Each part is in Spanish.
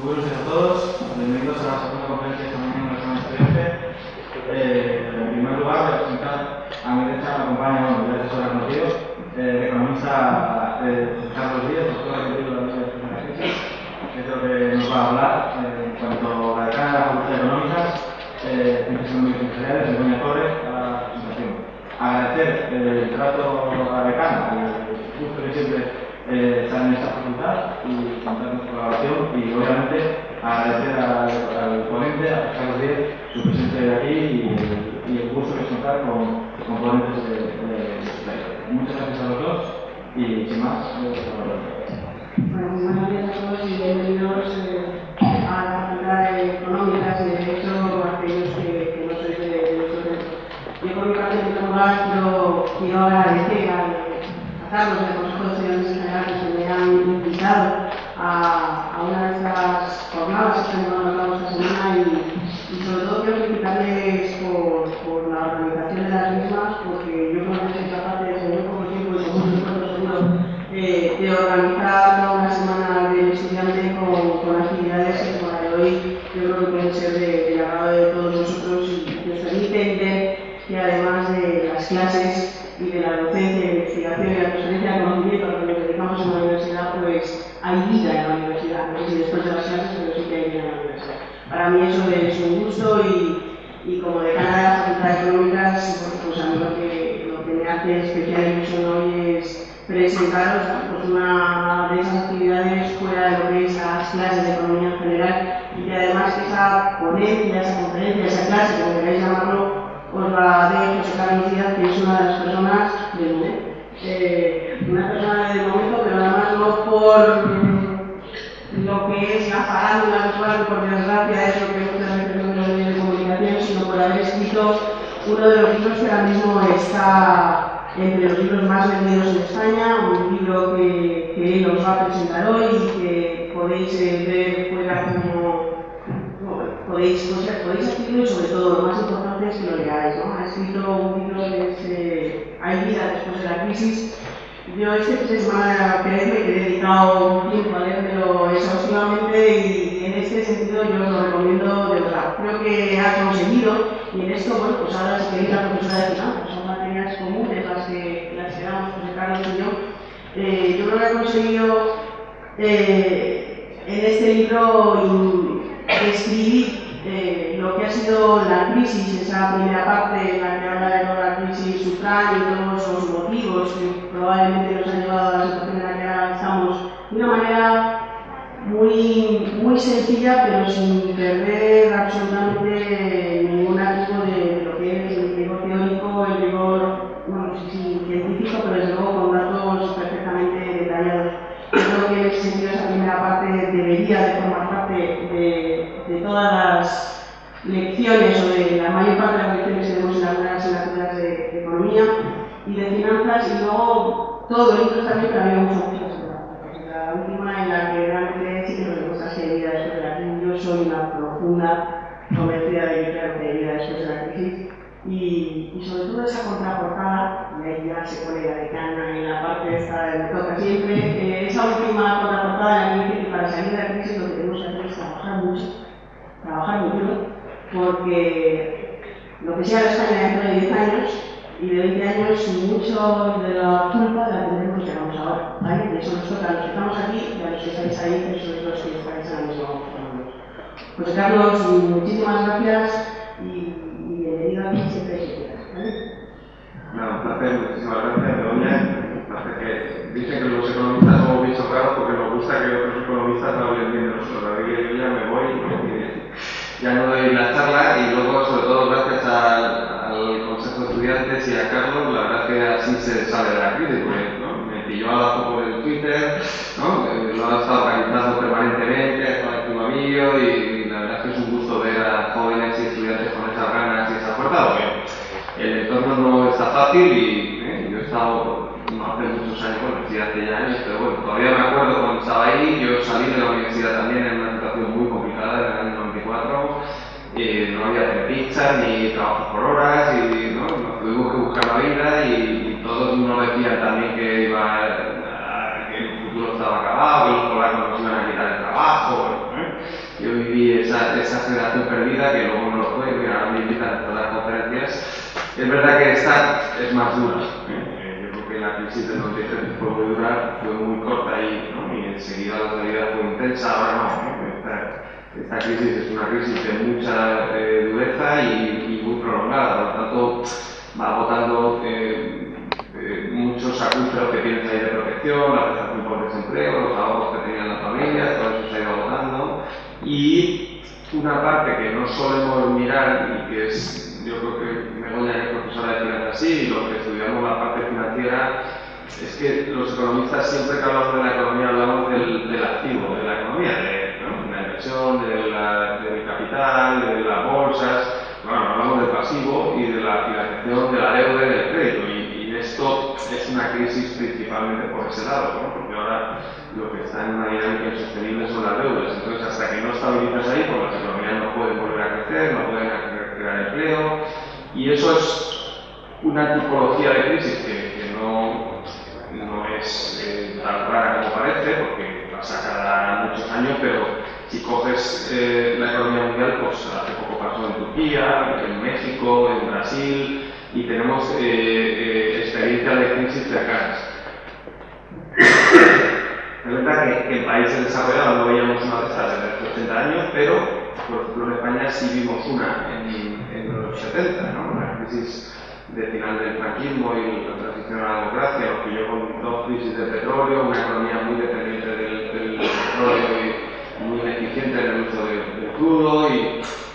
Muy buenos días a todos, bienvenidos a la segunda conferencia de esta mañana en la Semana Estudiante. En primer lugar, voy a presentar a mi derecha, me acompaña, ya es hora conocido, economista Carlos Díaz, doctor en la Universidad de Crisis, que es lo que nos va a hablar en cuanto a la decana de la Facultad de Económicas, Ciencias Económicas Empresariales, Begoña Torres, a la presentación. Agradecer el trato a la decana, el gusto que siempre estar en esta facultad y contar con su colaboración y obviamente agradecer al ponente, a Carlos Díaz, su presencia de aquí y el gusto que es contar con ponentes de muchas gracias a los dos y sin más, Bueno, buenos días a todos y bienvenidos a la Facultad de Económicas y de Derecho, aquellos que no sois de nuestro centro. Yo por mi parte, en primer lugar, quiero agradecer a Carlos del Consejo de Estudiantes Generales que me han invitado a una de estas jornadas que están llevando a cabo esta semana y sobre todo quiero felicitarles por la organización de las mismas, porque yo creo que soy capaz de muy poco tiempo y con mucho esfuerzo seguro de organizar toda una semana del estudiante con actividades que como la de hoy yo creo que pueden ser del agrado de todos nosotros y que os permiten ver que además de las clases y de la docencia, investigación y la transferencia de conocimiento a lo que nos dedicamos en la universidad, pues hay vida en la universidad. No sé si después de las clases, pero sí que hay vida en la universidad. Para mí eso es un gusto y como decana de la Facultad de Económicas, pues a mí lo que me hace especial ilusión hoy es presentaros pues una de esas actividades fuera de lo que es las clases de economía en general y que además que esa ponencia, esa conferencia, esa clase, como queráis llamarlo, os la de José Carlos Díaz, que es una de las personas del momento. Una persona del momento, pero además no por lo que es la farándula actual, por desgracia, es lo que muchas veces vemos en los medios de comunicación, sino por haber escrito uno de los libros que ahora mismo está entre los libros más vendidos en España, un libro que él os va a presentar hoy y que podéis ver fuera como podéis adquirirlo y sobre todo lo más importante es que lo leáis, ¿no? Ha escrito un libro que es Hay vida después de la crisis. Yo este fin de semana que he dedicado un tiempo a leérmelo exhaustivamente y en este sentido yo os lo recomiendo de verdad. Creo que ha conseguido y en esto, bueno, pues ahora si queréis la profesora de finanzas, son materias comunes las que damos José Carlos y yo creo que ha conseguido en este libro escribir lo que ha sido la crisis, esa primera parte en la que habla de toda la crisis subprime y todos los motivos que probablemente nos han llevado a la situación en la que ahora estamos de una manera muy sencilla, pero sin perder absolutamente ningún tipo de lo que es el rigor teórico, el rigor, bueno, no sé si científico, pero desde luego con datos perfectamente detallados. Yo creo que en ese sentido esa primera parte debería de formar parte de todas las lecciones o de la mayor parte de las lecciones que tenemos en algunas asignaturas de economía y de finanzas y luego todo el libro está bien, pero a mí me gusta mucho la última en la que realmente sí que nos demuestra que hay vida después de la crisis. Yo soy una profunda convencida de que claro que hay vida después de la crisis y sobre todo esa contraportada, y ahí ya se pone la decana en la parte esta de me toca siempre, esa última contraportada en la que dice que para salir de la crisis lo que tenemos que hacer es trabajar mucho, porque lo que sea la España dentro de 10 años y de 20 años, mucho de la culpa la tendremos que llegamos ahora, ¿vale? Y eso nos toca a los que estamos aquí y a los que estáis ahí, que sois los que estáis ahora mismo. Pues Carlos, muchísimas gracias y bienvenido aquí siempre que quieras, ¿vale? Nada, un placer, muchísimas gracias, Begoña. Un placer que dicen que los economistas somos bichos raros porque nos gusta que otros economistas hablen bien de nosotros. La verdad que yo ya me voy y ya no doy la charla y luego, sobre todo, gracias al Consejo de Estudiantes y a Carlos, la verdad que así se sale de la crisis, porque ¿no? Me pilló a la por el Twitter, ¿no? Lo ha estado organizando permanentemente, ha estado encima mío y la verdad es que es un gusto ver a jóvenes y estudiantes con esas ganas y esa fuerza, porque el entorno no está fácil y yo he estado no hace muchos años, bueno, sí hace ya años, pero bueno, todavía me acuerdo cuando estaba ahí, yo salí de la universidad también en una situación muy complicada en el año 94, no había pizza ni trabajo por horas y ¿no? Nos tuvimos que buscar la vida y todos nos decían también que que el futuro estaba acabado, que los polacos nos iban a quitar el trabajo, yo viví esa generación perdida que luego no lo fue, que ahora me invitan a dar conferencias. Es verdad que esta es más dura. Yo creo que la crisis del 93 fue muy dura, fue muy corta y enseguida la salida fue intensa, ahora no. Esta crisis es una crisis de mucha dureza y muy prolongada, por lo tanto va agotando muchos acuíferos que tienes ahí de protección, la prestación por desempleo, los ahorros que tenían las familias, todo eso se ha ido agotando. Y una parte que no solemos mirar y que es, yo creo que Begoña, que es profesora de finanzas, sí, y los que estudiamos la parte financiera, es que los economistas siempre que hablamos de la economía hablamos del activo de la economía, de la inversión, del capital, de las bolsas. Bueno, hablamos del pasivo y de la financiación de la deuda y del crédito, y esto es una crisis principalmente por ese lado, ¿no? Porque ahora lo que está en una dinámica insostenible son las deudas. Entonces, hasta que no estabilizas ahí, pues las economías no pueden volver a crecer, no pueden crear empleo, y eso es una tipología de crisis que no es tan rara como parece, porque pasa cada muchos años, pero si coges la economía mundial, pues hace poco pasó en Turquía, en México, en Brasil, y tenemos experiencias de crisis cercanas. Es verdad que en países desarrollados no veíamos una de estas desde hace 80 años, pero por ejemplo en España sí vimos una en los 70, ¿no? Una crisis de final del franquismo y la transición a la democracia, lo que yo con dos crisis de petróleo, una economía muy dependiente del petróleo y muy ineficiente en el uso del crudo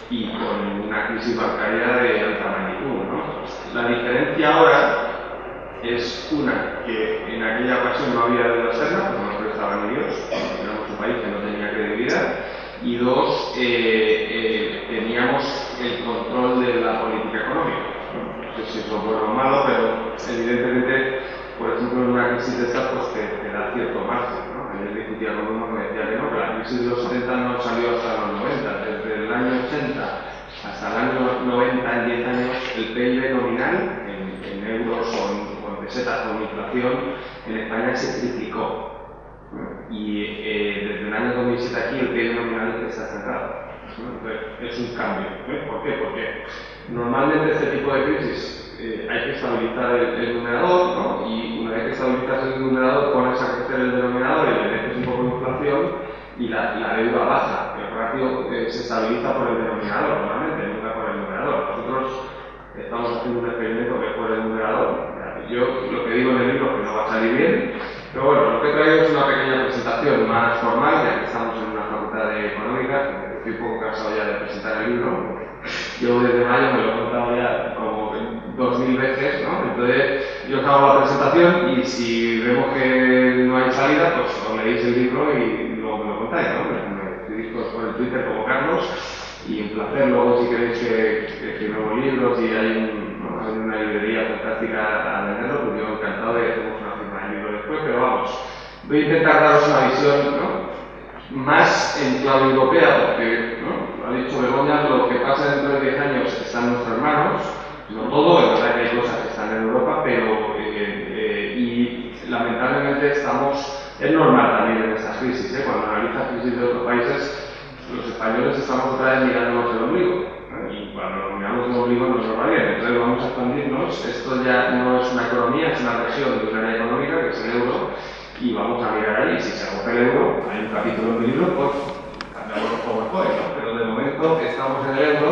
y con una crisis bancaria de alta magnitud, ¿no? La diferencia ahora es una, que en aquella ocasión no había deuda externa, porque no prestaba ni Dios, éramos un país que no tenía credibilidad, y dos, teníamos el control de la política económica. No sé si eso es bueno o malo, pero evidentemente, por ejemplo, en una crisis de estas, pues te da cierto margen, ¿no? Ayer discutía con uno que me decía que no, que la crisis de los 70 no salió hasta los 90, desde el año 80 hasta el año 90, en 10 años, el PIB nominal, en euros o en pesetas con inflación, en España se triplicó. Y desde el año 2007 aquí el PIB nominal está estancado. Entonces, es un cambio. ¿Por qué? Porque normalmente este tipo de crisis hay que estabilizar el numerador, ¿no? Y una vez que estabilizas el numerador, pones a crecer el denominador y le metes un poco de inflación y la deuda baja. El ratio se estabiliza por el denominador, normalmente, nunca por el numerador. Nosotros estamos haciendo un experimento que es por el numerador. Yo lo que digo en el libro es que no va a salir bien, pero bueno, lo que he traído es una pequeña presentación más formal, ya que estamos en una facultad de económicas, estoy un poco cansado ya de presentar el libro. Yo desde mayo me lo he contado ya como 2000 veces, ¿no? Entonces yo os hago la presentación y si vemos que no hay salida, pues os leéis el libro y luego me lo contáis, ¿no? Me escribís por el Twitter como Carlos y un placer. Luego si queréis que escribamos libros y hay una librería fantástica a venderlo, pues yo encantado de que hacemos una firma de libro después, pero vamos, voy a intentar daros una visión, ¿no? Más en clave europea, porque, ¿no? Lo ha dicho Begoña, lo que pasa dentro de 10 años está en nuestras manos, no todo, es verdad que hay cosas que están en Europa, pero y lamentablemente estamos, es normal también en estas crisis, cuando analizas crisis de otros países, los españoles estamos otra vez mirándonos el ombligo, y cuando nos miramos el ombligo nos va bien, entonces vamos a expandirnos, esto ya no es una economía, es una región de un área económica que es el euro, y vamos a mirar ahí, si se rompe el euro, hay un capítulo en mi libro, pues cambiamos los PowerPoint, ¿no? Pero de momento estamos en el euro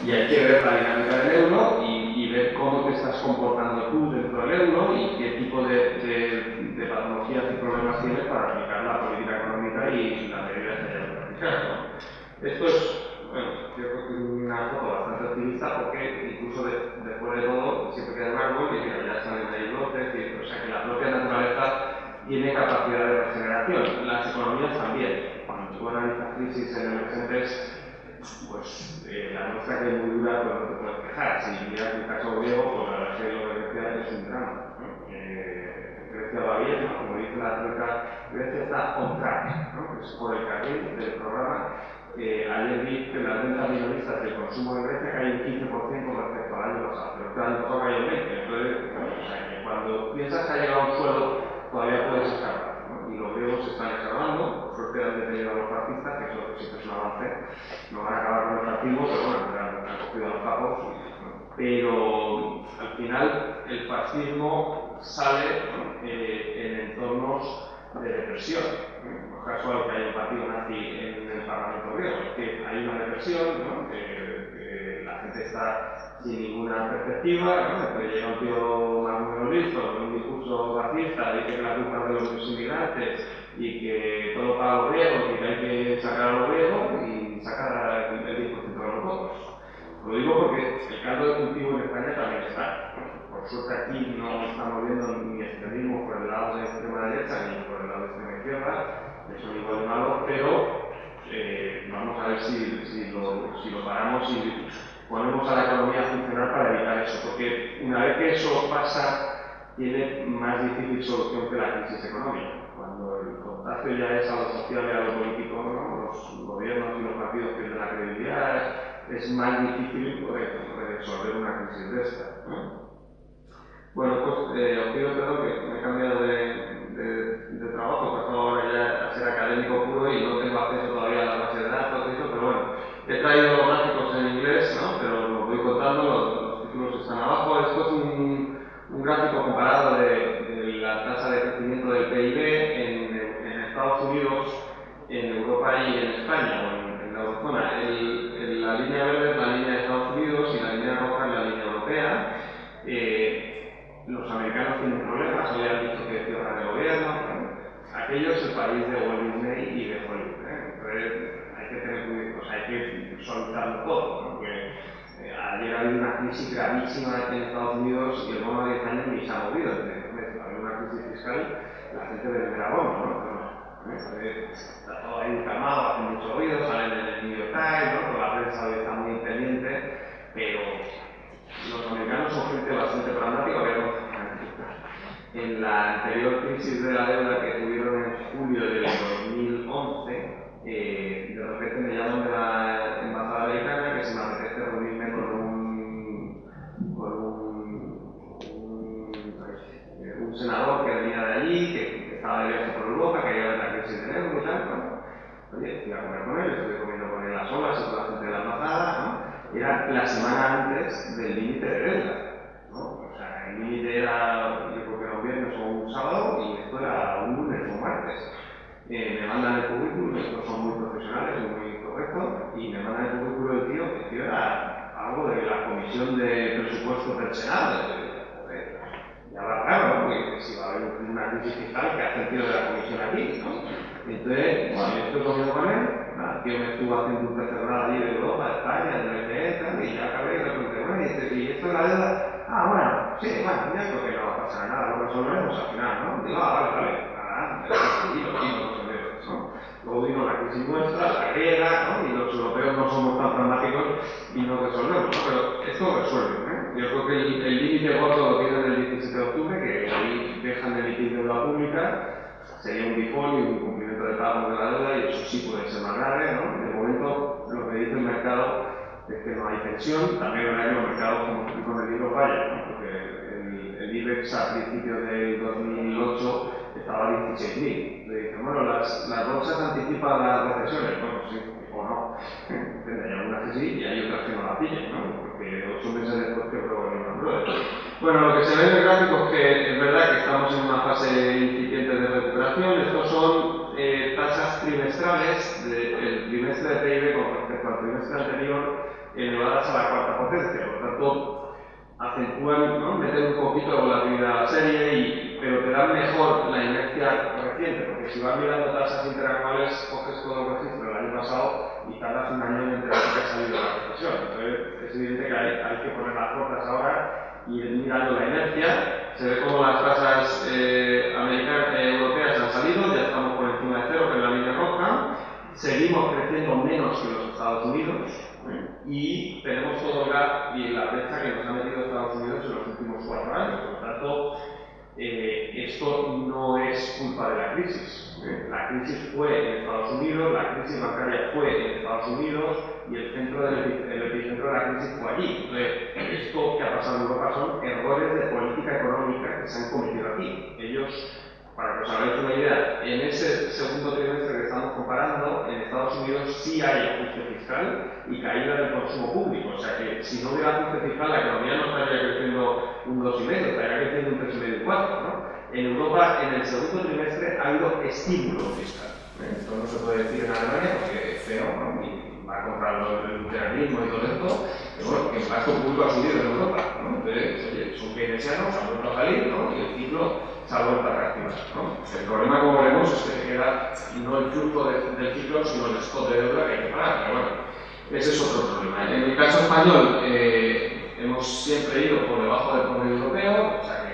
y hay que ver la dinámica del euro y ver cómo te estás comportando tú dentro del euro y qué tipo de patologías y problemas tienes para aplicar la política económica y las medidas que hay que aplicar, ¿no? Esto es, bueno, yo creo que es una foto bastante optimista porque incluso después de todo siempre queda un árbol y mira, ya salen ahí brotes, o sea que la propia naturaleza tiene capacidad de regeneración. Las economías también. Cuando tú analizas crisis emergentes, pues la nuestra que es muy dura, pues no te puedes quejar. Si miras el caso griego, pues la verdad es que lo de Grecia es un drama, ¿no? Grecia va bien, ¿no? Como dice la troika, Grecia está on track, ¿no? Es por el carril del programa. Ayer vi que las ventas minoristas del consumo de Grecia caen un 15% con respecto al año pasado, pero el año pasado cayó un 20%. Entonces, o sea, que cuando piensas que ha llegado a un suelo, todavía puedes escapar, ¿no? Y los griegos se están escapando, por suerte han detenido a los fascistas, que eso siempre es un avance, fascismo, pero bueno, han cogido a los capos. Pero al final el fascismo sale, ¿no?, en entornos de represión. No es casual que haya un partido nazi en el Parlamento griego, es que hay una represión, ¿no?, que la gente está sin ninguna perspectiva, ¿no?, entonces llega un tío más o menos listo, con un discurso racista, dice que la culpa es de los inmigrantes y que todo para los griegos y que hay que sacar a los griegos y sacar el 10% de los votos. Lo digo porque el caldo de cultivo en España también está. Por suerte aquí no estamos viendo ni extremismo por el lado de la extrema derecha ni por el lado de la extrema izquierda, que son igual de malos, pero vamos a ver si lo paramos y ponemos a la economía a funcionar para evitar eso, porque una vez que eso pasa, tiene más difícil solución que la crisis económica. Cuando el contagio ya es a lo social y a lo político, ¿no?, los gobiernos y los partidos pierden la credibilidad, es más difícil resolver una crisis de esta, ¿no? Bueno, pues os pido perdón que me he cambiado de trabajo, he pasado ahora ya a ser académico puro y no tengo acceso todavía a la base de datos y eso, pero bueno, he traído los gráficos en inglés, ¿no?, pero los voy contando, los títulos están abajo. Esto es un gráfico comparado de la tasa de crecimiento del PIB en Estados Unidos, en Europa y en España, o en la eurozona. La línea verde es la línea de Estados Unidos y la línea roja es la línea europea. Los americanos tienen problemas, hoy han dicho que cierran el gobierno. Aquello es el país de Walt Disney y de Hollywood. Entonces hay que tener cuidado, o sea, hay que visualizarlo todo, ¿no? Porque ayer ha habido una crisis gravísima aquí en Estados Unidos y el bono de 10 años ni se ha movido. Entonces, ha habido una crisis fiscal, la gente venderá bonos, ¿no? Está todo ahí encamado, hace mucho ruido, salen en el New York Times, ¿no?, toda la prensa hoy está muy pendiente, pero los americanos son gente bastante pragmática. En la anterior crisis de la deuda que tuvieron en julio del 2011, de repente me llaman de la embajada americana que si me apetece reunirme con un senador que venía de allí, que estaba de viaje por Europa, que había la crisis del euro y tal. Bueno, oye, fui a comer con él, estuve comiendo con él a solas y con la gente de la embajada, ¿no? Era la semana antes del límite de deuda, ¿no? O sea, el límite era, yo creo que era un viernes o un sábado, y esto era un lunes o un martes. Me mandan el currículum, estos son muy profesionales y muy correctos, y me mandan el currículum del tío, que el tío era algo de la comisión de presupuestos del Senado. Ya va claro, ¿no?, porque si va a haber una crisis fiscal, ¿qué hace el tío de la comisión aquí, ¿no? Entonces, bueno, yo estoy comiendo con él, el tío me estuvo haciendo un tercer allí de Europa, de España, de BCE, y ya acabé y le pregunté, bueno, y dice, ¿y esto es la deuda? Ah, bueno, sí, bueno, ya creo que no va a pasar nada, lo resolveremos al final, ¿no? Digo, vale, nada, tranquilo, lo resolveremos, ¿no? Luego vino la crisis nuestra, la griega, ¿no?, y los europeos no somos tan pragmáticos y no resolvemos, ¿no? Pero esto resuelve, ¿eh? Yo creo que el límite gordo lo tienen el 17 de octubre, que ahí dejan de emitir deuda pública, sería un default y un incumplimiento de pagos de la deuda, y eso sí puede ser más grave, ¿no? De momento, lo que dice el mercado es que no hay tensión. También es verdad que los mercados, como explico en el libro, fallan, ¿no? Porque el IBEX a principios del 2008 estaba a 16.000. Le dicen, bueno, las bolsas anticipan las recesiones. Bueno, sí o no. Hay algunas que sí y hay otras que no la pillan, ¿no? Porque 8 meses después que probaron una prueba. Bueno, lo que se ve en el gráfico es que es verdad que estamos en una fase incipiente de recuperación. Estos son tasas trimestrales del trimestre de PIB con respecto al trimestre anterior elevadas a la cuarta potencia. Por tanto, acentúan, ¿no?, meten un poquito de volatilidad a la serie, pero te dan mejor la inercia reciente, porque si vas mirando tasas interanuales, coges todo el registro del año pasado y tardas un año en enterarte que ha salido la recesión. Entonces, es evidente que hay que poner las cortas ahora y ir mirando la inercia. Se ve como las tasas europeas han salido, ya estamos por encima de cero, que es la línea roja. Seguimos creciendo menos que los Estados Unidos, y tenemos todo el gap y la brecha que nos ha metido Estados Unidos en los últimos 4 años. Por lo tanto, esto no es culpa de la crisis. La crisis fue en Estados Unidos, la crisis bancaria fue en Estados Unidos y el epicentro de la crisis fue allí. Entonces, esto que ha pasado en Europa son errores de política económica que se han cometido aquí. Ellos para que os hagáis una idea, en ese segundo trimestre que estamos comparando, en Estados Unidos sí hay ajuste fiscal y caída del consumo público. O sea que si no hubiera ajuste fiscal, la economía no estaría creciendo un 2,5, estaría creciendo un 3,5 y 4, ¿no? En Europa, en el segundo trimestre, ha habido estímulo fiscal. Esto no se puede decir en Alemania porque es feo, ¿no? Y va contra el liberalismo y todo esto, pero bueno, que el gasto público ha subido en Europa, ¿no? Entonces, oye, son keynesianos, han vuelto a salir, ¿no? Y el ciclo se ha vuelto a reactivar, ¿no? El problema, como veremos, es que se queda no el flujo del ciclo, sino el stock de deuda que hay que pagar, pero bueno, ese es otro problema. En el caso español, hemos siempre ido por debajo del promedio europeo, o sea que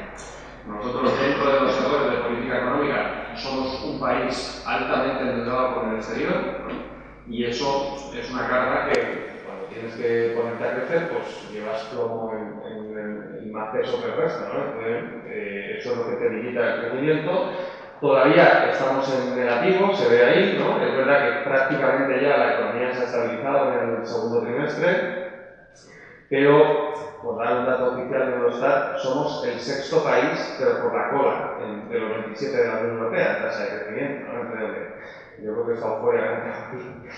nosotros dentro de los sectores de política económica somos un país altamente endeudado con el exterior, ¿no? Y eso es una carga que cuando tienes que ponerte a crecer, pues llevas como en más peso que el resto, ¿no? Entonces, eso es lo que te limita el crecimiento. Todavía estamos en negativo, se ve ahí, ¿no? Es verdad que prácticamente ya la economía se ha estabilizado en el segundo trimestre, pero, por dar un dato oficial de Eurostat, somos el sexto país, pero por la cola, de los 27 de la Unión Europea, en tasa de crecimiento, ¿no? Yo creo que está fuera.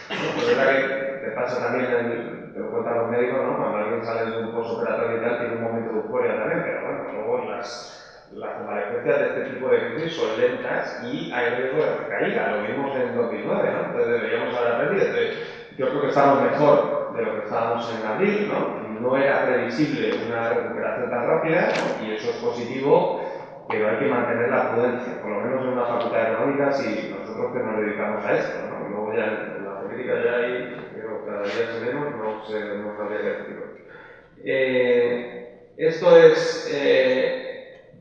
Es verdad que te pasa también, te lo cuentan los médicos, ¿no? Cuando alguien sale de un postoperatorio y tal, tiene un momento de euforia también, pero bueno, luego las convalecencias de este tipo de crisis son lentas y hay riesgo de recaída. Lo vimos en 2009, ¿no? Entonces deberíamos haber aprendido. Yo creo que estamos mejor de lo que estábamos en abril, ¿no? No era previsible una recuperación tan rápida, ¿no? Y eso es positivo, pero hay que mantener la prudencia, por lo menos en una facultad económica, si nosotros que nos dedicamos a esto, ¿no? Luego ya en la política ya hay, pero cada día se menos, no sabría qué decirlo. Esto es...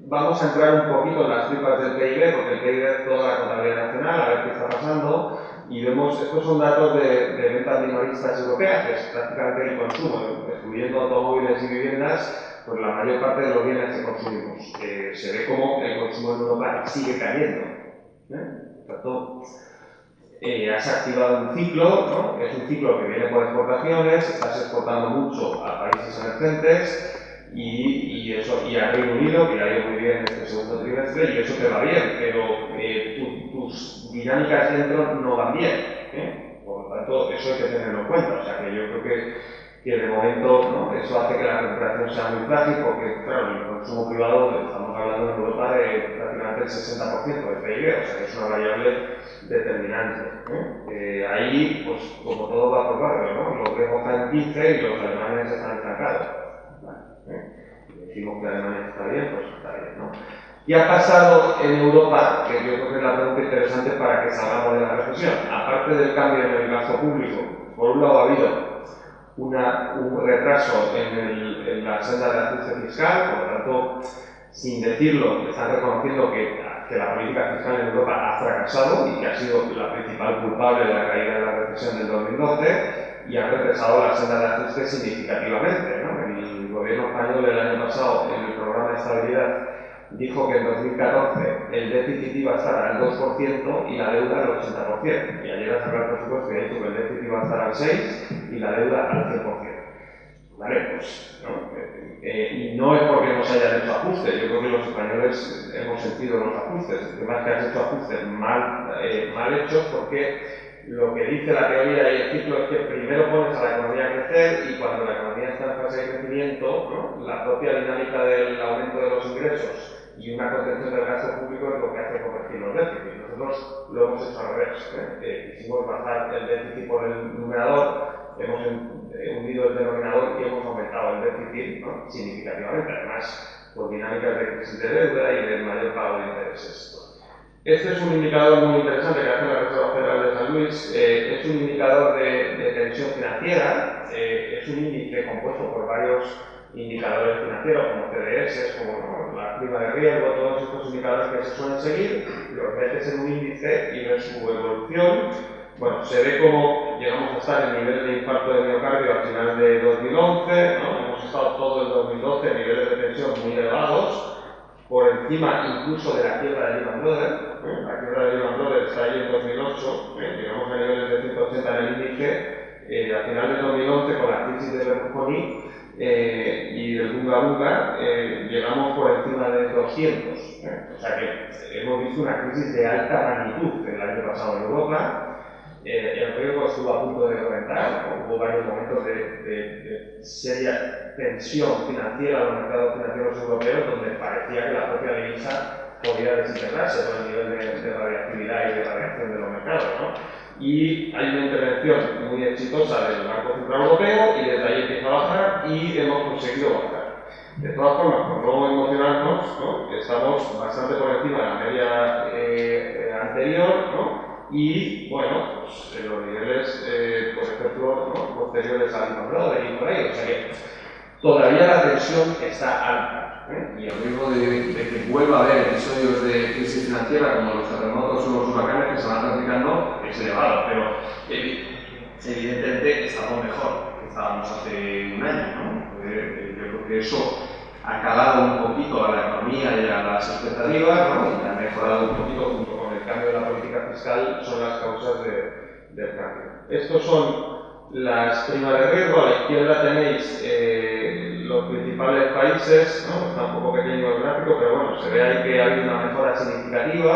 vamos a entrar un poquito en las tripas del PIB, porque el PIB es toda la contabilidad nacional, a ver qué está pasando, y vemos, estos son datos de ventas minoristas europeas, que es prácticamente el consumo, excluyendo automóviles y viviendas, pues la mayor parte de los bienes que consumimos. Se ve como el consumo en Europa sigue cayendo. Por tanto, has activado un ciclo, ¿no? Es un ciclo que viene por exportaciones, estás exportando mucho a países emergentes, y a Reino Unido, que ha ido muy bien en este segundo trimestre, y eso te va bien, pero tus dinámicas dentro no van bien, Por lo tanto, eso hay que tenerlo en cuenta. O sea que yo creo que de momento, ¿no? Eso hace que la recuperación sea muy frágil, porque claro, el consumo privado, estamos hablando en Europa de prácticamente el 60% del PIB, o sea que es una variable determinante. Ahí, pues como todo va por barrio, ¿no? Los griegos están en 15 y los alemanes están estancados. Decimos que Alemania está bien, pues está bien, ¿no? ¿Qué ha pasado en Europa? Que yo creo que es la pregunta interesante para que salgamos de la recesión. Aparte del cambio en el gasto público, por un lado ha habido un retraso en la senda de ajuste fiscal, por lo tanto, sin decirlo, están reconociendo que la política fiscal en Europa ha fracasado y que ha sido la principal culpable de la caída de la recesión del 2012 y ha retrasado la senda de ajuste significativamente, ¿no? El gobierno español el año pasado, en el programa de estabilidad, dijo que en 2014 el déficit iba a estar al 2% y la deuda al 80%. Y ayer ha sacado el presupuesto y ha dicho que el déficit iba a estar al 6% y la deuda al 100%. Vale, pues, ¿no? Y no es porque no se hayan hecho ajustes. Yo creo que los españoles hemos sentido los ajustes. El tema es que has hecho ajustes mal hechos, porque lo que dice la teoría y el ciclo es que primero pones a la economía a crecer y cuando la economía está en fase de crecimiento, ¿no? La propia dinámica del aumento de los ingresos y una contención del gasto público es lo que hace convertir los déficits. Nosotros lo hemos hecho al revés. Quisimos bajar el déficit por el numerador, hemos hundido el denominador y hemos aumentado el déficit, ¿no? Significativamente, además por dinámicas de crisis de deuda y de mayor pago de intereses. Este es un indicador muy interesante que hace la Reserva Federal de San Luis. Es un indicador de tensión financiera, es un índice compuesto por varios indicadores financieros como CDS, como la prima de riesgo, todos estos indicadores que se suelen seguir, los metes en un índice y ves su evolución. Bueno, se ve como llegamos a estar en niveles de infarto de miocardio al final de 2011, ¿no? Hemos estado todo el 2012 en niveles de tensión muy elevados, por encima incluso de la quiebra de Lehman Brothers. La quiebra de Lehman Brothers está ahí en 2008, llegamos a niveles de 180 en el índice, al final de 2011 con la crisis de Berlusconi y del Bunga Bunga, llegamos por encima de 200. O sea que hemos visto una crisis de alta magnitud el año pasado en Europa. El riesgo estuvo a punto de reventar, hubo varios momentos de seria tensión financiera en los mercados financieros europeos donde parecía que la propia divisa podía desintegrarse por el nivel de radiactividad y de radiación de los mercados, ¿no? Y hay una intervención muy exitosa del Banco Central Europeo y desde ahí empieza a bajar y hemos conseguido bajar. De todas formas, por no emocionarnos, ¿no? Estamos bastante por encima de la media anterior, ¿no? Y bueno, pues en los niveles, por ejemplo, ¿no? Posteriores al Lehman Brothers y por ahí, o sea que todavía la tensión está alta, y el riesgo de que vuelva a haber episodios de crisis financiera como los terremotos o los huracanes que se van practicando es elevado, pero evidentemente estamos mejor que estábamos hace un año, ¿no? Yo creo que eso ha calado un poquito a la economía y a las expectativas, ¿no? Y ha mejorado un poquito junto con el cambio de la política fiscal, son las causas del cambio. Estos son las primas de riesgo. A la izquierda tenéis los principales países, ¿no? Está un poco pequeño el gráfico, pero bueno, se ve ahí que ha habido una mejora significativa.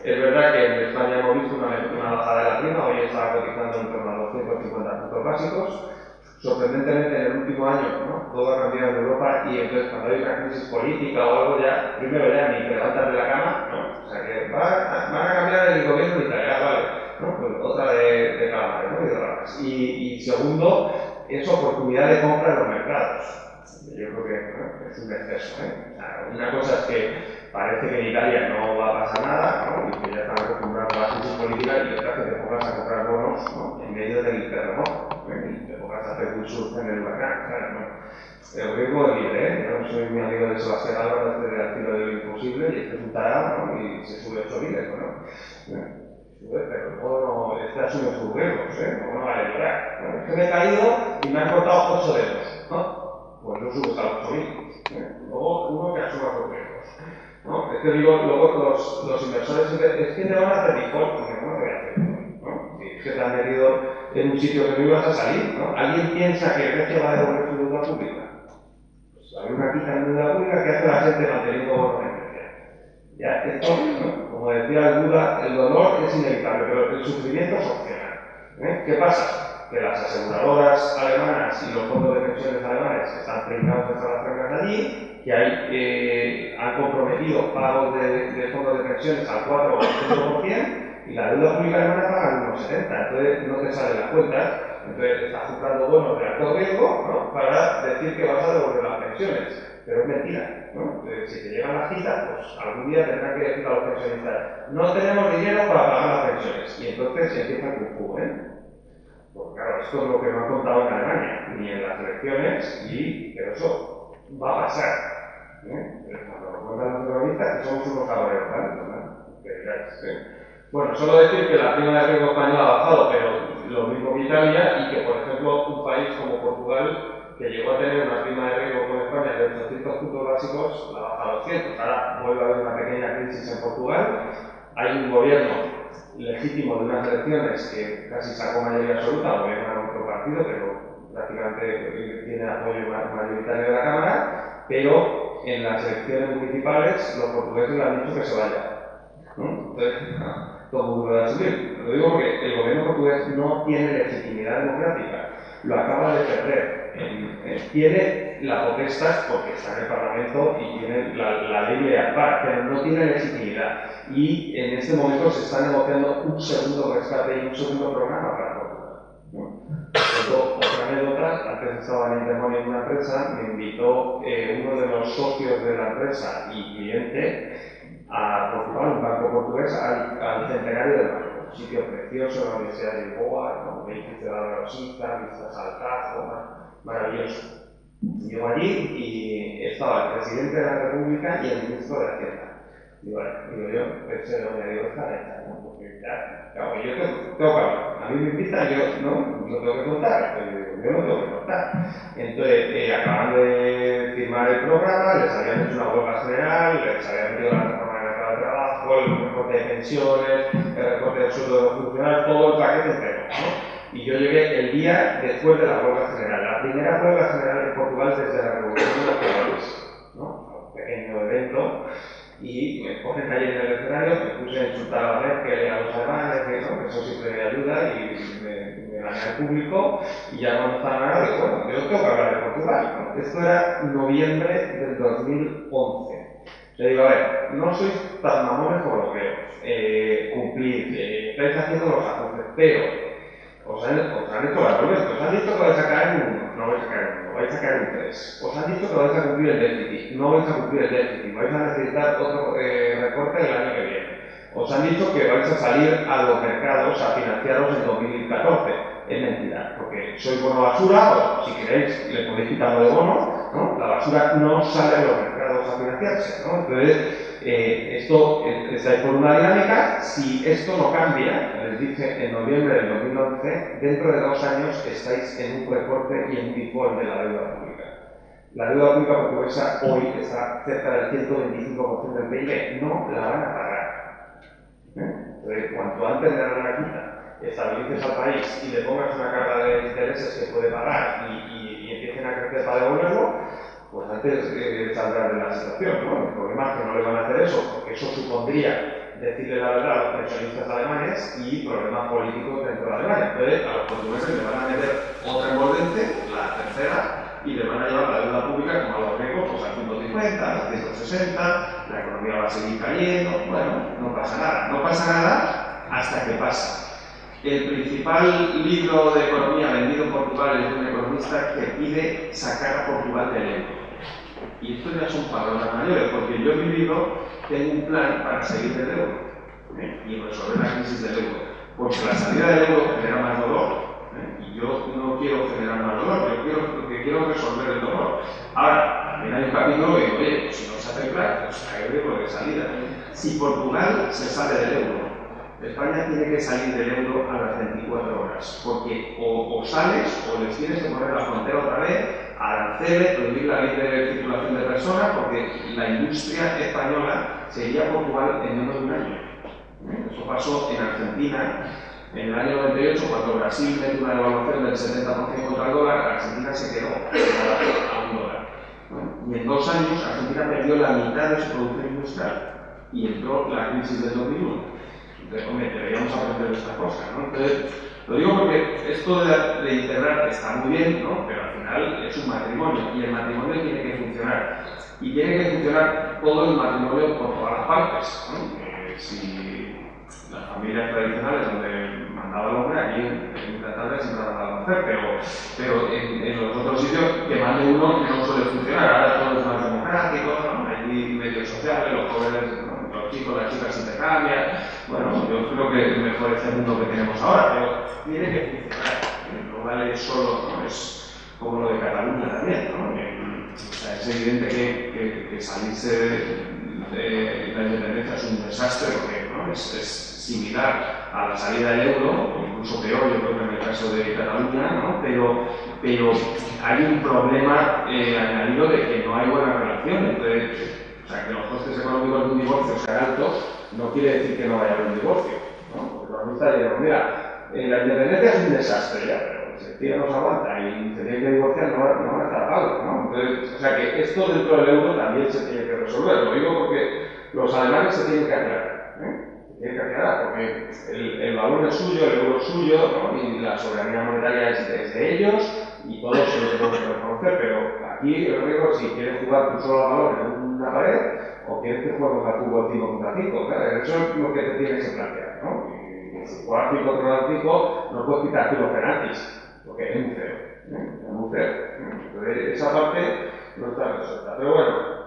Es verdad que en España hemos visto una bajada de la prima, hoy está cotizando en torno a 250 puntos básicos. Sorprendentemente en el último año, ¿no? Todo ha cambiado en Europa y entonces cuando hay una crisis política o algo ya, primero ya ni te levantas de la cama, ¿no? O sea que van a cambiar el gobierno y tal, ya vale, ¿no? Pues otra de calamares, ¿no? Y de raras. Y segundo, es oportunidad de compra en los mercados. Yo creo que, ¿no? Es un exceso, ¿eh? O sea, una cosa es que parece que en Italia no va a pasar nada, ¿no? Y que ya están acostumbrados a la crisis política y otra que te pongas a comprar bonos, ¿no? En medio del terremoto, y te pongas a hacer windsurf en el huracán, ¿sabes? ¿No? El riesgo es libre, ¿eh? Yo no soy muy amigo de Sebastián Álvarez de Al filo de lo imposible y este es un tarado, ¿no? Y se sube 8 viles, ¿no? Pero luego no, este asume sus riesgos, ¿no? No vale llorar, ¿no? Es que me he caído y me han cortado 8 dedos, ¿no? Pues no subes a los 8.000. Luego uno que asuma sus riesgos, ¿no? Es que digo, luego los inversores es que te van a hacer default, porque no te voy a hacer, ¿no? Si es que te han metido en un sitio que no ibas a salir, ¿no? ¿Alguien piensa que Grecia va a devolver su deuda pública? Pues hay una quita en deuda pública que hace la gente manteniendo bonos en Grecia. Ya, esto, ¿no? Como decía el Buda, el dolor es inevitable, pero el sufrimiento es opcional. ¿Qué pasa? Que las aseguradoras alemanas y los fondos de pensiones alemanes están trincados hasta las trancas de allí, que han comprometido pagos de fondos de pensiones al 4 o al 5%, y la deuda pública alemana paga al 1,70%, entonces no te salen las cuentas, entonces estás comprando bonos de alto riesgo, ¿no? Para decir que vas a devolver las pensiones. Pero es mentira, ¿no? Si te llegan las citas, pues algún día tendrán que decir a los pensionistas: no tenemos dinero para pagar las pensiones, y entonces empieza el kung fu, Pues claro, esto es lo que no han contado en Alemania, ni en las elecciones, pero eso va a pasar. Pero cuando lo cuentan los economistas, que somos unos cabreros, ¿vale? Bueno, solo decir que la prima de riesgo española ha bajado, pero lo mismo que Italia, y que, por ejemplo, un país como Portugal, que llegó a tener una prima de riesgo con España de 800 puntos básicos, la baja a 200. Ahora vuelve a haber una pequeña crisis en Portugal. Hay un gobierno legítimo de unas elecciones que casi sacó mayoría absoluta, gobierna otro partido, pero prácticamente tiene apoyo mayoritario de la Cámara, pero en las elecciones municipales los portugueses le han dicho que se vaya, ¿no? Entonces, todo el mundo lo va a asumir. Lo digo porque el gobierno portugués no tiene legitimidad democrática, lo acaba de perder. Tiene la potestad porque está en el Parlamento y tiene la ley de APAR, pero no tiene legitimidad. Y en este momento se está negociando un segundo rescate y un segundo programa para Portugal, ¿no? Otra anécdota: antes estaba en Intermoney en una empresa, me invitó uno de los socios de la empresa y cliente a Portugal, un banco portugués, al centenario del banco. Un sitio precioso, la Universidad de Lisboa, con edificios de la Rosita, vistas al Tajo, maravilloso. Llego allí y estaba el presidente de la República y el ministro de Hacienda. Digo yo, pensé, digo, está hecha, ¿no? Porque ya, claro, yo tengo que hablar. A mí me invitan, yo no tengo que contar, yo no tengo que contar. Entonces, acaban de firmar el programa, les habían hecho una huelga general, les habían metido la reforma del mercado de trabajo, el recorte de pensiones, el recorte del sueldo de los funcionarios, todo el paquete entero, ¿no? Y yo llegué el día después de la huelga general, la primera huelga general en Portugal desde la Revolución de los Colores, ¿no? Un pequeño evento, y me ponen ahí en el escenario, me puse a insultar a Merkel y a los alemanes, que eso siempre me ayuda, y me gané al público, y ya cuando estaba nada, digo, bueno, yo tengo que hablar de Portugal, ¿no? Esto era noviembre del 2011. Le digo, a ver, no sois tan mamones como lo creo, cumplid, estáis haciendo los ajustes, pero os han hecho la promesa, os han dicho que vais a caer en un 1, no vais a caer en 1, vais a caer en un 3. Os han dicho que vais a cumplir el déficit, no vais a cumplir el déficit, vais a necesitar otro recorte el año que viene. Os han dicho que vais a salir a los mercados a financiaros en 2014. Es mentira, porque sois bono basura, o si queréis le podéis quitarlo de bono, ¿no? La basura no sale a los mercados a financiarse, ¿no? Entonces, esto estáis por una dinámica. Si esto no cambia, les dije en noviembre del 2011, dentro de 2 años estáis en un recorte y en un default de la deuda pública. La deuda pública portuguesa hoy está cerca del 125% del PIB, no la van a pagar. Entonces, cuanto antes le dan la quita, estabilices al país y le pongas una carga de intereses que puede pagar y empiecen a crecer para devolverlo, pues antes saldrá de la situación, ¿no? El problema es que no le van a hacer eso, porque eso supondría decirle la verdad a los pensionistas alemanes y problemas políticos dentro de Alemania. Entonces, a los portugueses le van a meter otra envolvente, la tercera, y le van a llevar la deuda pública como a los griegos, pues al 150, al 160, la economía va a seguir cayendo. Bueno, no pasa nada. No pasa nada hasta que pasa. El principal libro de economía vendido en Portugal es de un economista que pide sacar a Portugal del euro. Y esto ya son palabras mayores, porque yo en mi libro tengo un plan para salir del euro y resolver la crisis del euro. Porque la salida del euro genera más dolor, y yo no quiero generar más dolor, lo que quiero es resolver el dolor. Ahora, también hay un capítulo que digo, oye, pues si no se hace el plan, pues hay riesgo de salida. Si Portugal se sale del euro, España tiene que salir del euro a las 24 horas, porque o sales o les tienes que poner la frontera otra vez, aranceles, prohibir la libre circulación de personas, porque la industria española se iría a Portugal en menos de un año. Eso pasó en Argentina en el año 98, cuando Brasil metió una devaluación del 70% contra el dólar. Argentina se quedó a un dólar. Y en 2 años Argentina perdió la mitad de su producción industrial y entró la crisis del 2001. Entonces, hombre, deberíamos aprender de estas cosas, ¿no? Entonces, lo digo porque esto de integrar está muy bien, ¿no? Pero al final es un matrimonio y el matrimonio tiene que funcionar. Y tiene que funcionar todo el matrimonio por todas las partes, ¿no? Si las familias tradicionales donde mandaba el hombre, aquí en Inglaterra siempre mandaba la mujer, pero en los otros sitios que mande uno no suele funcionar. Ahora todo es más democrático, ¿no? Hay medios sociales, los jóvenes, ¿no? Los chicos, las chicas intercambian. Bueno, yo creo que es mejor este mundo que tenemos ahora, pero tiene que funcionar. No vale solo, ¿no? Es como lo de Cataluña también, ¿no? O sea, es evidente que salirse de la independencia es un desastre, porque, ¿no? Es similar a la salida del euro, o incluso peor, yo creo que en el caso de Cataluña, ¿no? Pero hay un problema añadido de que no hay buena relación. Entonces, o sea, que los costes económicos de un divorcio sean altos no quiere decir que no vaya a haber un divorcio, ¿no? Los economistas dirán, mira, la independencia es un desastre ya, pero si el tío no se aguanta y se tiene que divorciar, no van a estar pagos, ¿no? Entonces, o sea, que esto dentro del euro también se tiene que resolver. Lo digo porque los alemanes se tienen que aclarar, Se tienen que aclarar, porque el valor es suyo, el euro es suyo, ¿no? Y la soberanía monetaria es de ellos, y todos se lo tenemos que reconocer, pero aquí yo digo, si quieres jugar tú solo al valor en una pared, o quieres que juegues al fútbol 5 contra 5, claro, eso es lo que te tienes que plantear, ¿no? Y si juegas 5 contra 5, no puedes quitar tú los penaltis, porque es muy feo, es muy feo. Entonces, esa parte no está resuelta. Pero bueno,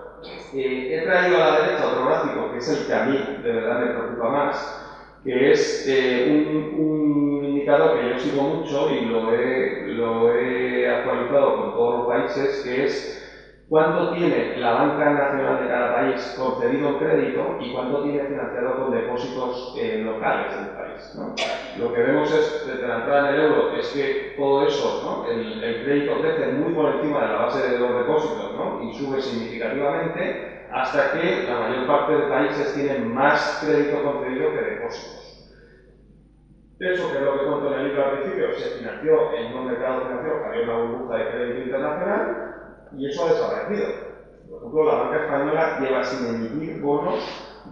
he traído a la derecha otro gráfico, que es el que a mí de verdad me preocupa más, que es un indicador que yo sigo mucho y lo he actualizado con todos los países, que es cuánto tiene la banca nacional de cada país concedido en crédito y cuánto tiene financiado con depósitos locales del país, ¿no? Lo que vemos es, desde la entrada en el euro, es que todo eso, ¿no? El crédito crece muy por encima de la base de los depósitos, ¿no? Y sube significativamente hasta que la mayor parte de países tienen más crédito concedido que depósitos. Eso, que es lo que cuento en el libro al principio, se financió en un mercado financiero que había una burbuja de crédito internacional y eso ha desaparecido. Por ejemplo, la banca española lleva sin emitir bonos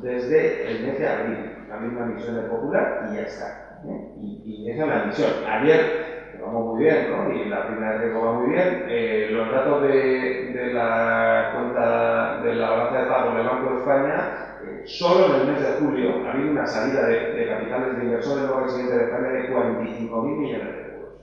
desde el mes de abril, la misma emisión del Popular y ya está. Y esa es la emisión. Ayer, que vamos muy bien, ¿no? Y la primera vez que va muy bien, los datos de la cuenta de la balanza de pagos del Banco de España, solo en el mes de julio ha habido una salida de capitales de inversores no residentes de España de 45.000 millones de euros.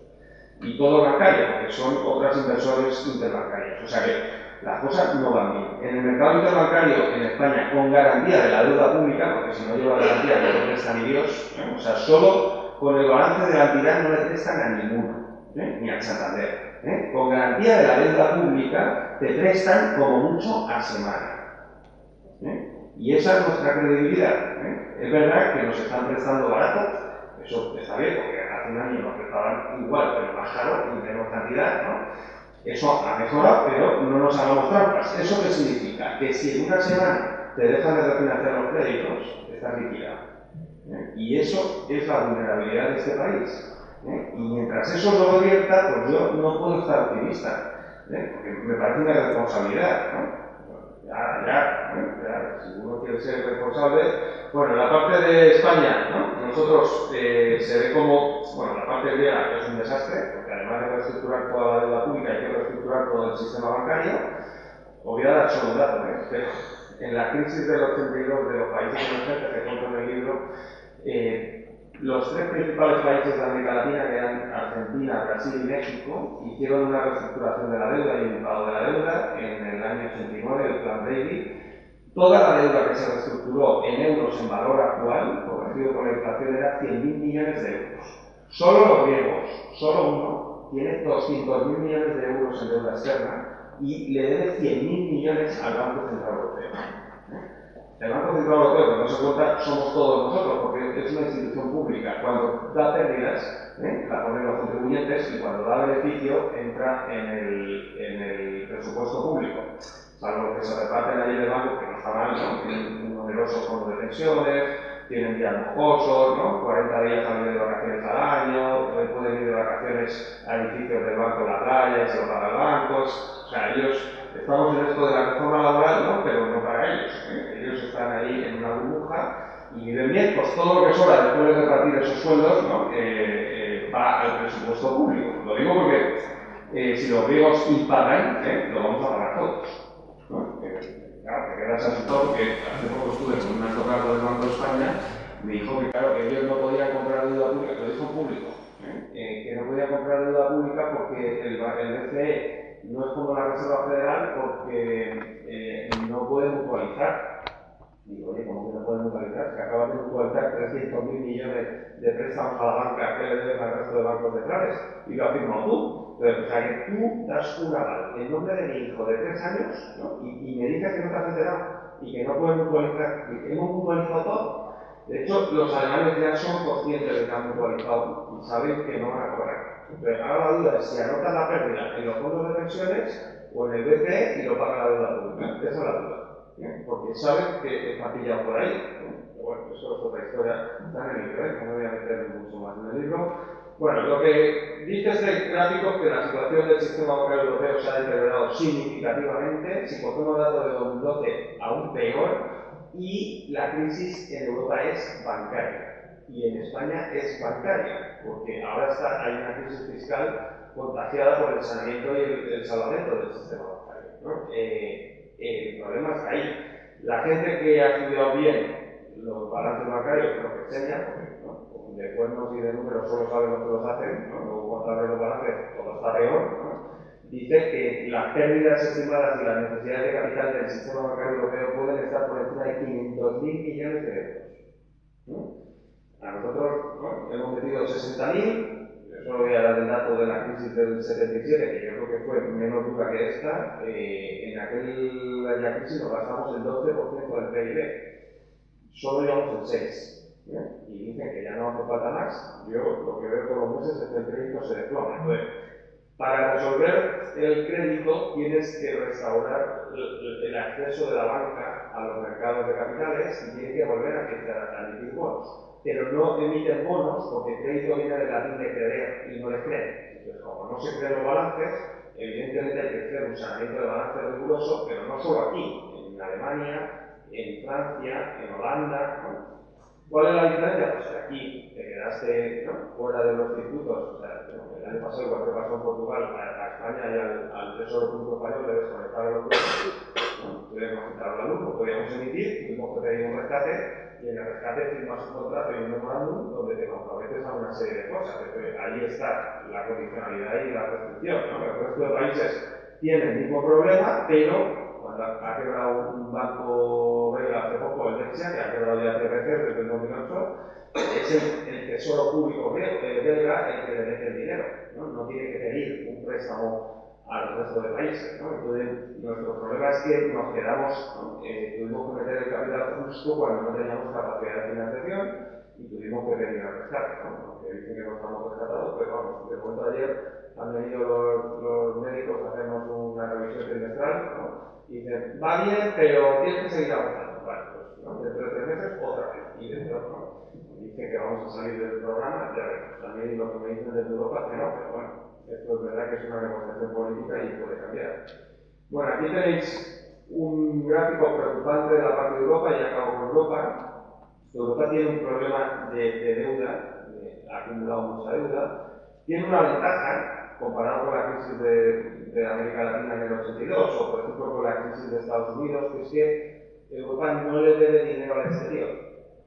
Y todo bancario, porque son otros inversores interbancarios. O sea que las cosas no van bien. En el mercado interbancario en España, con garantía de la deuda pública, porque si no lleva garantía no le prestan ni Dios, o sea, solo con el balance de la entidad no le prestan a ninguno, ni al Santander. Con garantía de la deuda pública te prestan como mucho a semana. Y esa es nuestra credibilidad. Es verdad que nos están prestando barato, eso está bien, porque hace un año nos prestaban igual, pero más caro y menos cantidad, ¿no? Eso ha mejorado, pero no nos hagamos trampas. ¿Eso qué significa? Que si en una semana te dejan de refinanciar los créditos, estás liquidado. Y eso es la vulnerabilidad de este país. Y mientras eso no lo divierta, pues yo no puedo estar optimista, porque me parece una responsabilidad, ¿no? Ya, si uno quiere ser responsable. Bueno, la parte de España, ¿no? Nosotros se ve como, bueno, la parte griega es un desastre, porque además de reestructurar toda la deuda pública hay que reestructurar todo el sistema bancario. Os voy a dar solo un dato, pero en la crisis del 82 de los países emergentes que cuento en el libro, los tres principales países de América Latina, que eran Argentina, Brasil y México, hicieron una reestructuración de la deuda y un pago de la deuda en el año 89, el Plan Bailey. Toda la deuda que se reestructuró en euros en valor actual, corregido por la inflación, era 100.000 millones de euros. Solo los griegos, solo uno, tiene 200.000 millones de euros en deuda externa y le debe 100.000 millones al Banco Central Europeo. El Banco Central Europeo, que no se cuenta, somos todos nosotros, porque es una institución pública. Cuando da pérdidas, la ponen los contribuyentes, y cuando da beneficio, entra en el presupuesto público. Salvo que se reparten allí en el banco, que no está mal, ¿no? Tienen un numeroso fondo de pensiones, tienen días mojosos, ¿no? 40 días al de vacaciones al año, pueden ir de vacaciones a edificios del banco en la playa, se lo pagan bancos. O sea, ellos, estamos en esto de la reforma laboral, ¿no? Pero no para ellos. Ellos están ahí en una burbuja y viven bien, pues todo lo que sobra después de repartir esos sueldos, ¿no? Va al presupuesto público. Lo digo porque si los griegos impagan, lo vamos a pagar todos. ¿No? Claro, te quedas asustado porque hace poco estuve con un alto cargo del Banco de España, me dijo que claro, que ellos no podían comprar deuda pública, lo dijo en público, que no podían comprar deuda pública porque el BCE no es como la Reserva Federal porque no puede mutualizar. Digo, oye, ¿cómo que no puede mutualizar? Se acaba de mutualizar 300.000 millones de préstamos a la banca que le deben al resto de bancos centrales y lo has firmado tú. O sea, que tú das un aval en nombre de mi hijo de 3 años, ¿no? y me dices que no te has enterado y que no puedes mutualizar, que hemos mutualizado todo. De hecho, los alemanes ya son conscientes de que han mutualizado y saben que no van a cobrar. Entonces, ahora la duda es si anotan la pérdida en los fondos de pensiones o en el BCE y lo paga la deuda pública. Esa es la duda. Porque saben que está pillado por ahí. Pero bueno, eso es otra historia. Está en el libro, no me voy a meter mucho más en el libro. Bueno, lo que dice este gráfico es que la situación del sistema bancario europeo se ha deteriorado significativamente. Si cogemos datos de 2012, aún peor. Y la crisis en Europa es bancaria. Y en España es bancaria. Porque ahora hay una crisis fiscal contagiada por el saneamiento y el salvamento del sistema bancario, ¿no? El problema está ahí. La gente que ha estudiado bien los balances bancarios, que lo enseña, porque ¿no? De cuernos y de números solo saben lo que los hacen, ¿no? Luego cuando abren los balances todo está peor, ¿no? Dice que las pérdidas estimadas y las necesidades de capital del sistema bancario europeo pueden estar por encima de 500.000 millones de euros, ¿no? A nosotros, ¿no? Hemos metido 60.000. Solo voy a dar el dato de la crisis del 77, que yo creo que fue menos dura que esta. En aquella crisis nos gastamos el 12% del PIB. Solo llevamos el 6%. Y dicen que ya no hace falta más. Yo lo que veo todos los meses es que el crédito se desploma. Entonces, para resolver el crédito tienes que restaurar el acceso de la banca a los mercados de capitales y tienes que volver a emitir bonos. pero no emiten bonos porque el crédito viene del latín de creer y no les creen. Entonces, como no se creen los balances, evidentemente hay que hacer un saneamiento de balance riguroso, pero no solo aquí, en Alemania, en Francia, en Holanda, ¿no? ¿Cuál es la diferencia? Pues que aquí te quedaste, ¿no?, fuera de los circuitos. O sea, el año pasado, igual que pasó en Portugal, a España y al Tesoro Público Español le desconectaron los datos, ¿no? Tuvimos que entrar a la luz, no podíamos emitir, tuvimos que pedir un rescate, y en el rescate firmas un contrato y un memorándum donde te comprometes a una serie de cosas. Entonces, ahí está la condicionalidad y la restricción, ¿no? El resto de países tienen el mismo problema, pero cuando ha quebrado un banco belga hace poco, el Dexia, que ha quebrado ya TRC desde el 2008, es el Tesoro Público belga el que le mete el dinero, ¿no? No tiene que pedir un préstamo al resto de países, ¿no? Entonces, nuestro problema es que nos quedamos, ¿no? Tuvimos que meter el capital justo cuando no teníamos capacidad de financiación y tuvimos que pedir el rescate, ¿no? Aunque dicen que no estamos rescatados, pero vamos, de momento ayer han venido los médicos a hacernos una revisión trimestral, ¿no? Y dicen, va bien, pero tienes que seguir avanzando. Vale, pues, ¿no?, dentro de 3 meses otra vez. Y dentro, ¿no?, dicen que vamos a salir del programa, ya veremos. También lo que me dicen desde Europa es que no, pero bueno, esto es verdad que es una negociación política y puede cambiar. Bueno, aquí tenéis un gráfico preocupante de la parte de Europa, y acabo con Europa. Europa tiene un problema de deuda, ha acumulado mucha deuda. Tiene una ventaja comparado con la crisis de América Latina en el 82 o, por ejemplo, con la crisis de Estados Unidos, que es que Europa no le debe dinero al exterior.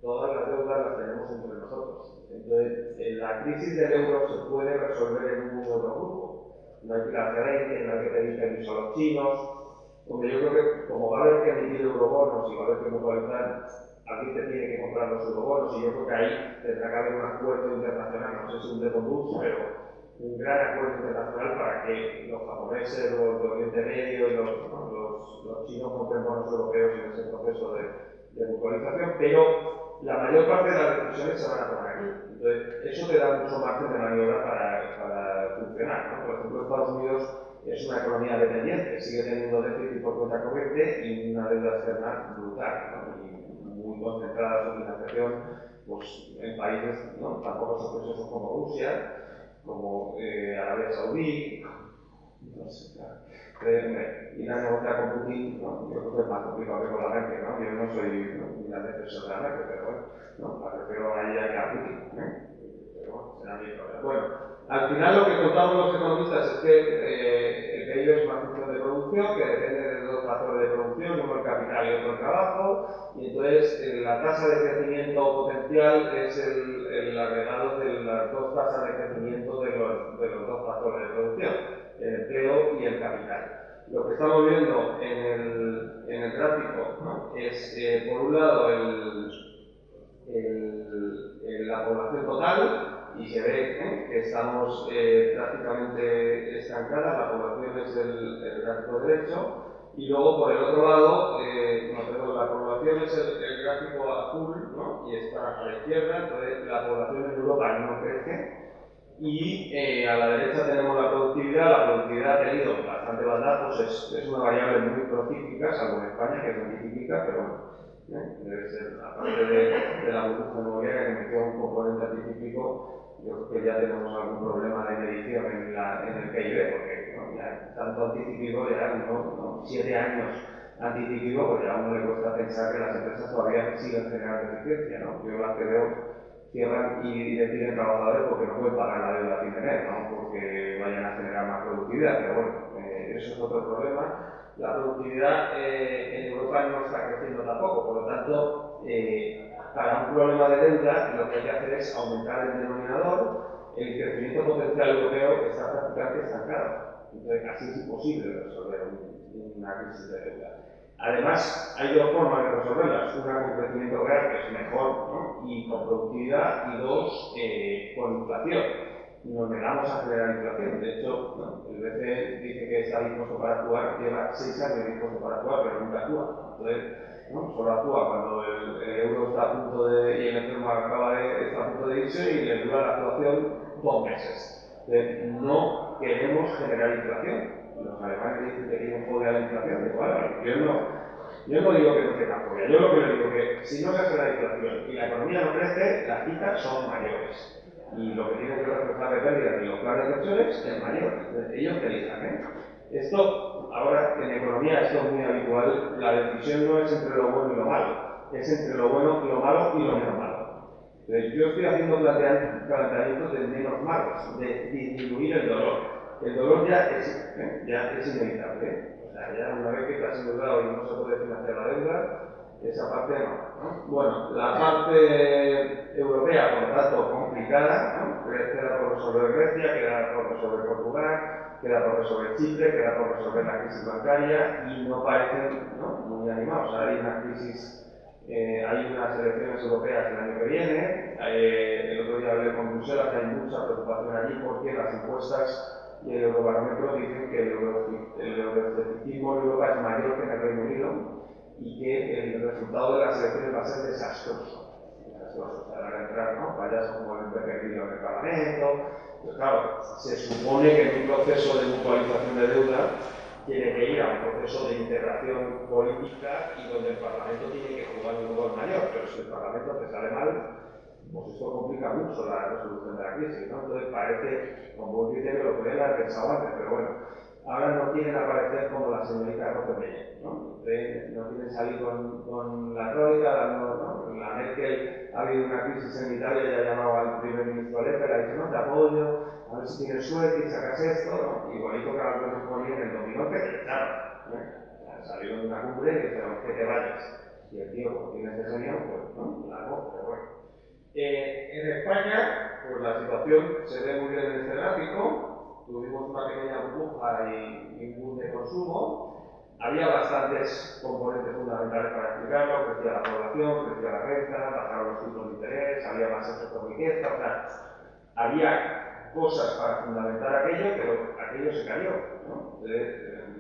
Todas las deudas las tenemos entre nosotros. Entonces, la crisis del euro se puede resolver en un eurogrupo. No hay que ir a Gerente, no hay que pedir permiso a los chinos. Porque yo creo que, como va a haber que emitir eurobonos y va a haber que mutualizar, aquí te tiene que comprar los eurobonos, y yo creo que ahí tendrá que haber un acuerdo internacional, no sé si un Bretton Woods, pero un gran acuerdo internacional para que los japoneses, los de Oriente Medio y los chinos compren bonos europeos en ese proceso de mutualización, pero la mayor parte de las decisiones se van a tomar aquí. Entonces, eso te da mucho margen de maniobra para funcionar, ¿no? Por ejemplo, Estados Unidos es una economía dependiente, sigue teniendo déficit por cuenta corriente y una deuda externa brutal, ¿no? Y muy concentrada su financiación, pues, en países, ¿no?, tampoco sospechosos como Rusia, como Arabia Saudí, no sé, claro. Ir a negociar con Putin, ¿no?, yo creo que es más complicado que con la Merkel, ¿no? Yo no soy, ¿no?, una defensor de la Merkel, pero bueno, ¿no?, la prefiero a ella que a Putin, pero bueno, será mi problema. Bueno, al final lo que contamos los economistas es que el PIB es una función de producción que depende de dos factores de producción, uno el capital y otro el trabajo, y entonces la tasa de crecimiento potencial es el agregado de las dos tasas de crecimiento de los dos factores de producción, el empleo y el capital. Lo que estamos viendo en el gráfico, ¿no?, es, por un lado, la población total, y se ve que estamos prácticamente estancadas, la población es el gráfico derecho, y luego por el otro lado, la población es el gráfico azul, ¿no?, y está a la izquierda, entonces la población en Europa no crece, y a la derecha tenemos la productividad ha tenido bastante bandazos, es una variable muy procíclica, salvo en España, que es anticíclica, pero bueno, debe ser, aparte de la burbuja inmobiliaria que metió un componente anticíclico, yo creo que ya tenemos algún problema de medición en el PIB, porque, ¿no?, ya tanto anticíclico, ya 7 años anticíclico, pues ya a uno le cuesta pensar que las empresas todavía siguen generando eficiencia, ¿no? Yo las que veo cierran y despiden trabajadores porque no pueden pagar la deuda a fin de mes, no porque vayan a generar más productividad, pero bueno, eso es otro problema. La productividad en Europa no está creciendo tampoco, por lo tanto, para un problema de deuda lo que hay que hacer es aumentar el denominador. El crecimiento potencial europeo está prácticamente estancado, entonces así es imposible resolver una crisis de deuda. Además, hay dos formas de resolverlas, una con crecimiento real, que es mejor, ¿no?, y con productividad, y dos, con inflación. Nos negamos a generar inflación. De hecho, ¿no?, el BCE dice que está dispuesto para actuar, lleva 6 años dispuesto para actuar, pero nunca actúa. Entonces, ¿no?, solo actúa cuando el euro está a punto de, y el enfermo está a punto de irse, y le dura la actuación 2 meses. Entonces, no queremos generar inflación. Los alemanes dicen que tienen fobia a la inflación, digo, vale, yo no. Yo no digo que no tenga fobia, yo lo que le digo es que si no se hace la inflación y la economía no crece, las citas son mayores. Y lo que tiene que reflejar de pérdida en los planes de pensiones es mayor. Ellos te elijan, ¿eh? Esto, ahora en economía, esto es muy habitual, la decisión no es entre lo bueno y lo malo, es entre lo bueno y lo malo y lo menos malo. Entonces, yo estoy haciendo planteamientos de menos malos, de disminuir el dolor. El dolor ya es inevitable. O sea, ya una vez que estás endeudado y no se puede financiar la deuda, esa parte no. Bueno, la parte europea, por lo tanto, complicada, ¿no? Queda por resolver Grecia, queda por resolver Portugal, queda por resolver Chipre, queda por resolver la crisis bancaria y no parecen, ¿no?, muy animados. Hay una crisis. Hay unas elecciones europeas el año que viene. El otro día hablé con Bruselas, hay mucha preocupación allí porque las encuestas y el Eurobarómetro dicen que el euroescepticismo en Europa es mayor que en el Reino Unido y que el resultado de las elecciones va a ser desastroso. O sea, van a entrar, ¿no?, payasos como el perdido en el Parlamento. Pues claro, se supone que en un proceso de mutualización de deuda tiene que ir a un proceso de integración política y donde el Parlamento tiene que jugar un rol mayor, pero si el Parlamento te sale mal, pues esto complica mucho la resolución de la crisis, ¿no? Entonces parece, como vos dices, que lo podrían haber pensado antes, pero bueno, ahora no quieren aparecer como la señorita Rottenmeier, ¿no? No quieren salir con la troika, dando, ¿no? La Merkel ha habido una crisis en Italia y ha llamado al primer ministro Alepe, le ha dicho, no, te apoyo, a ver si tienes suerte y sacas esto, ¿no? Igualito que Alberto Berlusconi en el 2011, que claro, salieron de una cumbre y dijeron que te vayas. Y el tío, como tiene ese genio, pues no, la no, pero bueno. En España, pues la situación se ve muy bien en este gráfico. Tuvimos una pequeña burbuja y un boom de consumo. Había bastantes componentes fundamentales para explicarlo. Crecía la población, crecía la renta, bajaron los tipos de interés, había más efecto riqueza, o sea, había cosas para fundamentar aquello, pero aquello se cayó, ¿no?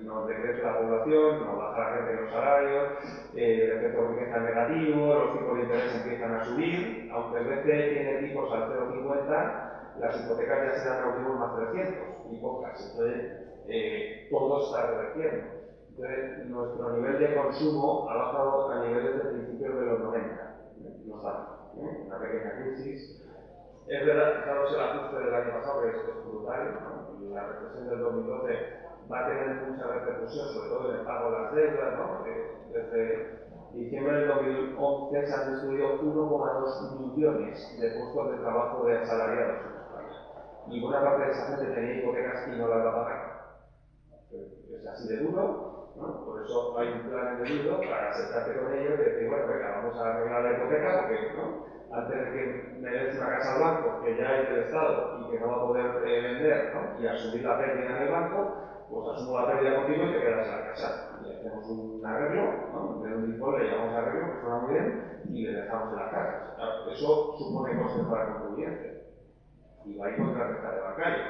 Nos decrece la población, nos baja la gente en los salarios, el efecto riqueza es negativo, los tipos de interés empiezan a subir, aunque el BCE tiene tipos al 0,50, las hipotecas ya se dan a últimos más 300 y pocas, entonces todo está revertiendo. Entonces nuestro nivel de consumo ha bajado a niveles de principios de los 90, no tanto, una pequeña crisis. Es verdad, fijaros el ajuste del año pasado, que es brutal, ¿no? Y la recesión del 2012 va a tener mucha repercusión, sobre todo en el pago de las deudas, ¿no? Desde diciembre del 2011 se han destruido 1,2 millones de puestos de trabajo de asalariados en España. Y buena parte de esa gente tenía hipotecas y no las va a pagar. Es así de duro, ¿no? Por eso hay un plan en el libro para sentarte con ellos y decir, bueno, venga, vamos a arreglar la hipoteca porque, ¿no?, antes de que me des una casa al banco que ya es del Estado y que no va a poder vender, ¿no?, y asumir la pérdida en el banco, pues asumo la pérdida contigo y te quedas en la casa. Y hacemos un arreglo, ¿no?, de un default le llamamos arreglo, que suena muy bien, y le dejamos en la casa. Claro, eso supone costes para el contribuyente y va a ir contra el rescate bancario.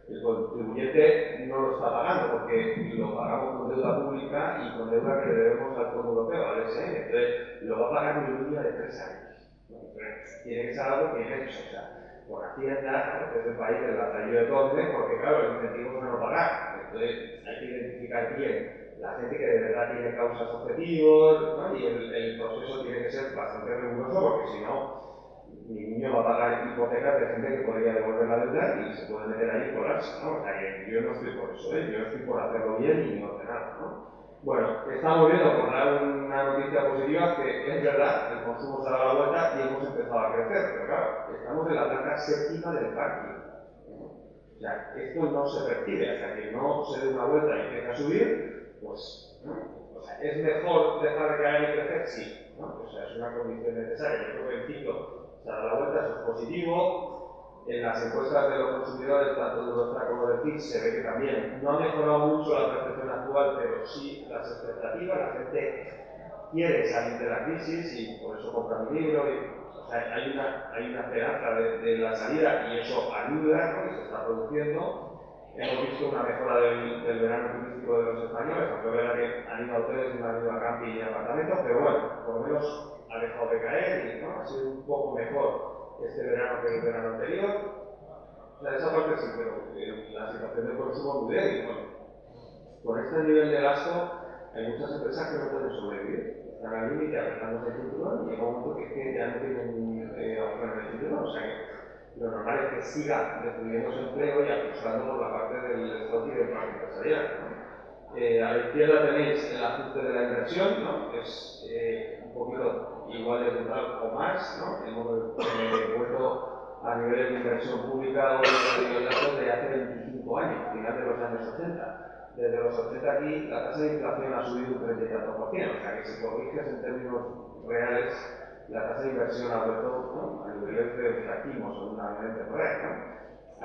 El contribuyente no lo está pagando porque lo pagamos con deuda pública y con deuda que le debemos al Fondo Europeo, al SM. Entonces, lo va a pagar en un día de 3 años. Entonces, tiene que ser algo bien hecho. O sea, por Hacienda, porque es el país del lazarillo de Tormes, porque claro, el incentivo es no pagar. Entonces, hay que identificar bien la gente que de verdad tiene causas objetivos, ¿no? Y el proceso tiene que ser bastante riguroso porque si no, mi niño va a pagar hipotecas de gente que podría devolver la deuda y se puede meter ahí y colarse, ¿no? O sea que yo no estoy por eso, yo estoy por hacerlo bien y ordenado, ¿no? Bueno, estamos viendo, por dar una noticia positiva, que es verdad, el consumo se ha dado la vuelta y hemos empezado a crecer, pero claro, estamos en la planta séptima del parking. O sea, esto no se percibe hasta que no se dé una vuelta y empiece a subir, pues, ¿no? O sea, ¿es mejor dejar de caer y crecer? Sí, ¿no? O sea, es una condición necesaria. Yo creo que el ciclo se da la vuelta, eso es positivo. En las encuestas de los consumidores, tanto de Eurostat como del CIS, se ve que también no ha mejorado mucho la percepción actual, pero sí las expectativas. La gente quiere salir de la crisis y por eso compra un libro. O sea, hay una esperanza de la salida y eso ayuda, ¿no?, que se está produciendo. Hemos visto una mejora del verano turístico de los españoles, aunque es verdad que han ido a hoteles y no han ido a camping y apartamentos, pero bueno, por lo menos ha dejado de caer y, ¿no?, ha sido un poco mejor este verano que el verano anterior. O sea, esa parte sí, pero la situación del consumo es muy débil. Bueno, con este nivel de gasto hay muchas empresas que no pueden sobrevivir. Están al límite apretándose el cinturón y llega un momento que ya no tienen opción en el cinturón. O sea que lo normal es que siga destruyendo su empleo y ajustando por la parte del stock y del parque empresarial, ¿no? A la izquierda tenéis el ajuste de la inversión, ¿no? Es un poquito igual de brutal o más, ¿no? Hemos vuelto a niveles de inversión pública o de datos de hace 25 años, final de los años 80. Desde los 80 aquí la tasa de inflación ha subido un 30 y tanto por ciento, o sea que si corriges en términos reales, la tasa de inversión ha vuelto, ¿no?, a niveles de fractimos o una manera temporal, ¿no?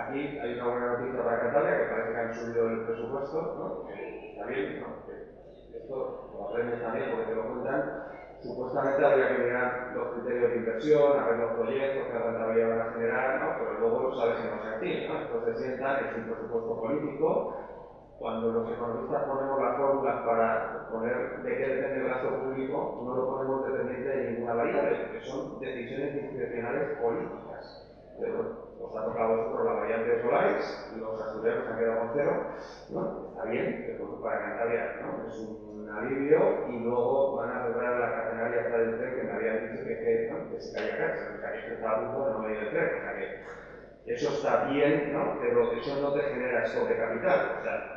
Aquí hay una buena noticia para Cantabria, que parece que han subido el presupuesto, ¿no? Está bien, ¿no? Esto lo aprendes también porque te lo cuentan. Supuestamente habría que mirar los criterios de inversión, a ver los proyectos que rentabilidad van a generar, ¿no? Pero luego sabes que no es así, ¿no? Entonces sientan, es un presupuesto político. Cuando los economistas ponemos las fórmulas para poner de qué depende el gasto público, no lo ponemos dependiente de ninguna variable, que son decisiones discrecionales políticas. Pero os ha tocado a vosotros la variante de solares, los asturianos han quedado con cero, ¿no? Está bien, pero para Cantabria, ¿no? Es un alivio y luego van a arreglar la catenaria hasta del tren que me habían dicho que se caía cárcel, o sea que estaba a punto de no medir el tren, o sea que eso está bien, ¿no? Pero eso no te genera stock de capital, o sea,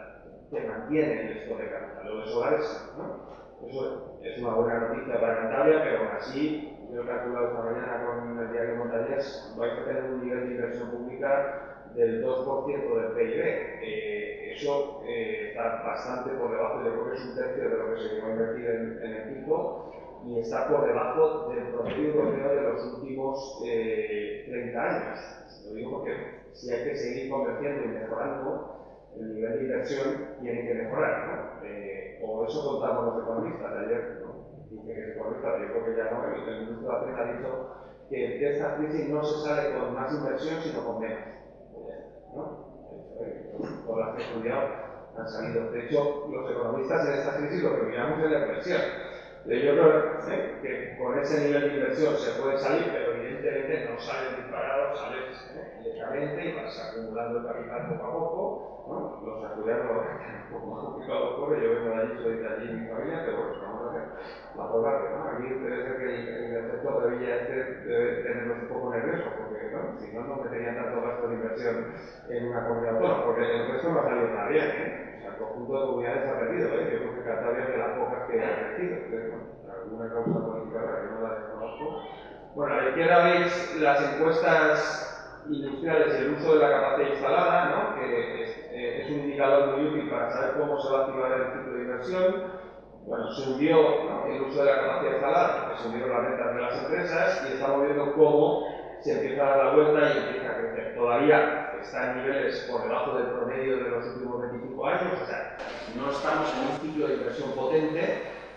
te mantiene el stock de capital. Lo de solares, ¿no? Eso es una buena noticia para Cantabria, pero aún así, yo he calculado esta mañana con el diario Montañés, vais a tener un nivel de inversión pública del 2% del PIB. Eso está bastante por debajo, yo creo que es un tercio de lo que se va a invertir en el pico y está por debajo del promedio europeo de los últimos 30 años. Lo digo porque si hay que seguir convirtiendo y mejorando, el nivel de inversión tiene que mejorar, ¿no? O eso contamos los economistas. Ayer, ¿no?, dice que es economista, pero yo creo que ya no. El ministro de Hacienda ha dicho que de esta crisis no se sale con más inversión, sino con menos, ¿no? Todas las que he estudiado han salido. De hecho, los economistas en esta crisis lo que miramos es la inversión. Yo creo que con ese nivel de inversión se puede salir, pero evidentemente no sales disparado, sales lentamente y vas acumulando el capital poco a poco, ¿no? Los asturianos lo tienen un poco más complicado, porque yo vengo de allí, soy de allí mi familia, pero bueno, vamos a hacer la probable, ¿no? Aquí debe ser que el efecto de Villa debe tenerlos un poco nerviosos, porque ¿no?, si no, no meterían tanto gasto de inversión en una comunidad autónoma, porque el resto no ha salido nada bien, O sea, el conjunto de comunidades ha perdido, Yo creo que Cantabria es de las pocas que ha crecido, alguna causa política que no la desconozco. Bueno, a la izquierda veis las encuestas industriales y el uso de la capacidad instalada, ¿no?, que es un indicador muy útil para saber cómo se va a activar el ciclo de inversión. Bueno, se hundió, ¿no?, el uso de la capacidad instalada, porque se hundieron las ventas de las empresas y estamos viendo cómo se empieza a dar la vuelta y empieza a crecer. Todavía está en niveles por debajo del promedio de los últimos 25 años, o sea, no estamos en un ciclo de inversión potente,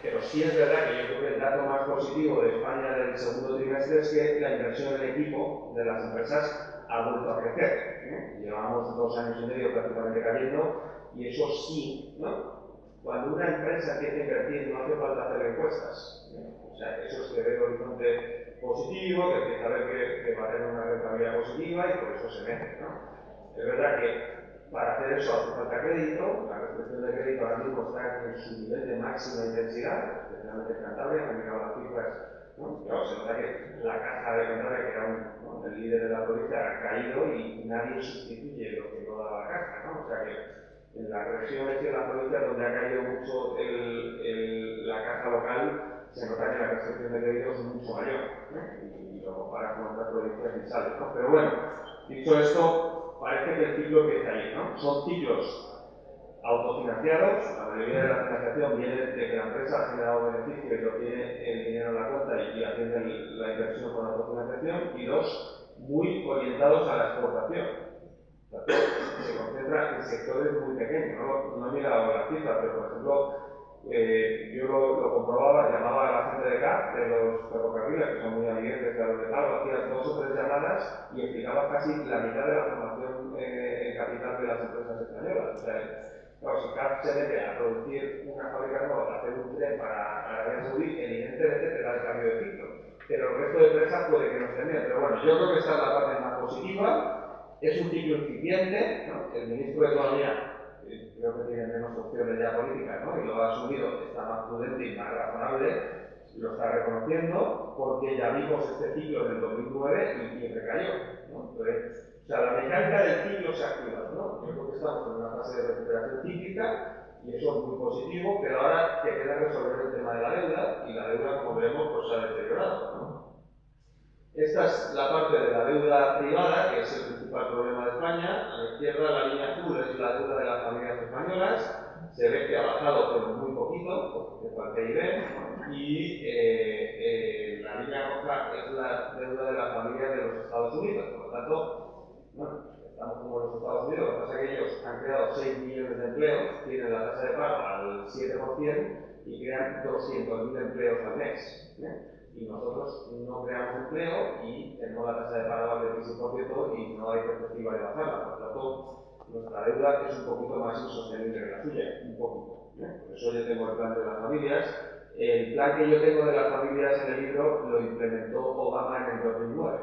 pero sí es verdad que yo creo que el dato más positivo de España del segundo trimestre es que la inversión en equipo de las empresas ha vuelto a crecer. Llevamos 2 años y medio prácticamente cayendo y eso sí, ¿no? Cuando una empresa empieza a invertir no hace falta hacer encuestas, O sea, eso es que ve el horizonte positivo, que empieza a ver que va a tener una rentabilidad positiva y por eso se mete, ¿no? Es verdad que para hacer eso hace falta crédito, la restricción de crédito ahora mismo está en su nivel de máxima intensidad, especialmente en Cantabria, han mirado las cifras, ¿no? Claro, se nota que la caja de Cantabria, que era el líder de la provincia, ha caído y nadie sustituye lo que no daba la caja, ¿no? O sea que en las regiones y en las provincias donde ha caído mucho la caja local, se nota que la restricción de crédito es mucho mayor, y lo comparas con otras provincias y sale, ¿no? Pero bueno, dicho esto, parece que el ciclo empieza ahí, ¿no? Son ciclos autofinanciados, la mayoría de la financiación viene de que la empresa ha generado beneficio y lo tiene el dinero en la cuenta y atiende la inversión con autofinanciación, y 2, muy orientados a la exportación. Se concentra en sectores muy pequeños, no he mirado las cifras, pero por ejemplo, yo lo comprobaba, llamaba a la gente de CAF, de los ferrocarriles, que son muy amiguetes a los de pago, hacía 2 o 3 llamadas y explicaba casi la mitad de la formación en capital de las empresas españolas. O sea, claro, si CAF se mete a producir una fábrica nueva, a hacer un tren para Arabia Saudí, evidentemente te da el cambio de ciclo. Pero el resto de empresas puede que no estén bien. Pero bueno, yo creo que esta es la parte más positiva. Es un ciclo incipiente, ¿no? El ministro de Economía creo que tiene menos opciones ya políticas, ¿no? Y lo ha asumido, está más prudente y más razonable, lo está reconociendo, porque ya vimos este ciclo del 2009 y recayó, ¿no? Entonces, o sea, la mecánica del ciclo se activa, ¿no? Yo creo que estamos en una fase de recuperación cíclica y eso es muy positivo, pero ahora que queda resolver el tema de la deuda y la deuda, como vemos, pues se ha deteriorado, ¿no? Esta es la parte de la deuda privada, que es el principal problema de España. A la izquierda, la línea azul es la deuda de las familias españolas. Se ve que ha bajado, pero muy poquito, respecto al PIB. Y la línea roja es la deuda de las familias de los Estados Unidos. Por lo tanto, bueno, estamos como los Estados Unidos. Lo que pasa es que ellos han creado 6 millones de empleos, tienen la tasa de paro al 7% y crean 200.000 empleos al mes. Y nosotros no creamos empleo y tenemos la tasa de paro al 26% y no hay perspectiva de bajarla. Por lo tanto, nuestra deuda es un poquito más insostenible que la suya, un poquito. Por eso yo tengo el plan de las familias. El plan que yo tengo de las familias en el libro lo implementó Obama en el 2009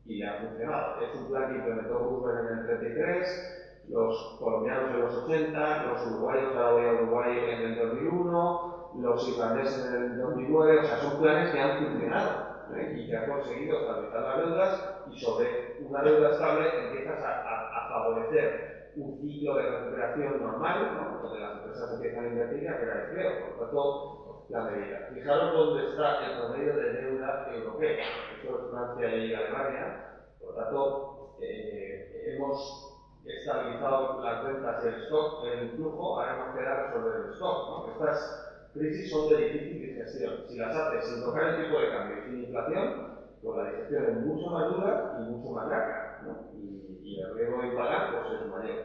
y le ha funcionado. Es un plan que implementó Roosevelt en el 33, los colombianos en los 80, los uruguayos, ahora voy a Uruguay en el 2001, los irlandeses en el 2009, o sea, son planes que han funcionado y que han conseguido estabilizar las deudas y sobre una deuda estable empiezas a favorecer un ciclo de recuperación normal, ¿no? Donde las empresas empiezan a invertir y a crear empleo. Por lo tanto, la medida. Fijaros dónde está el promedio de deuda europea. Eso es Francia y Alemania. Por lo tanto, hemos estabilizado las ventas y el stock, el flujo, ahora nos queda resolver el stock, ¿no? Estas crisis son de difícil gestión. Si las haces sin tocar el tipo de cambio y sin inflación, pues la digestión es mucho más dura y mucho más larga, ¿no? Y el riesgo de impagar pues es mayor.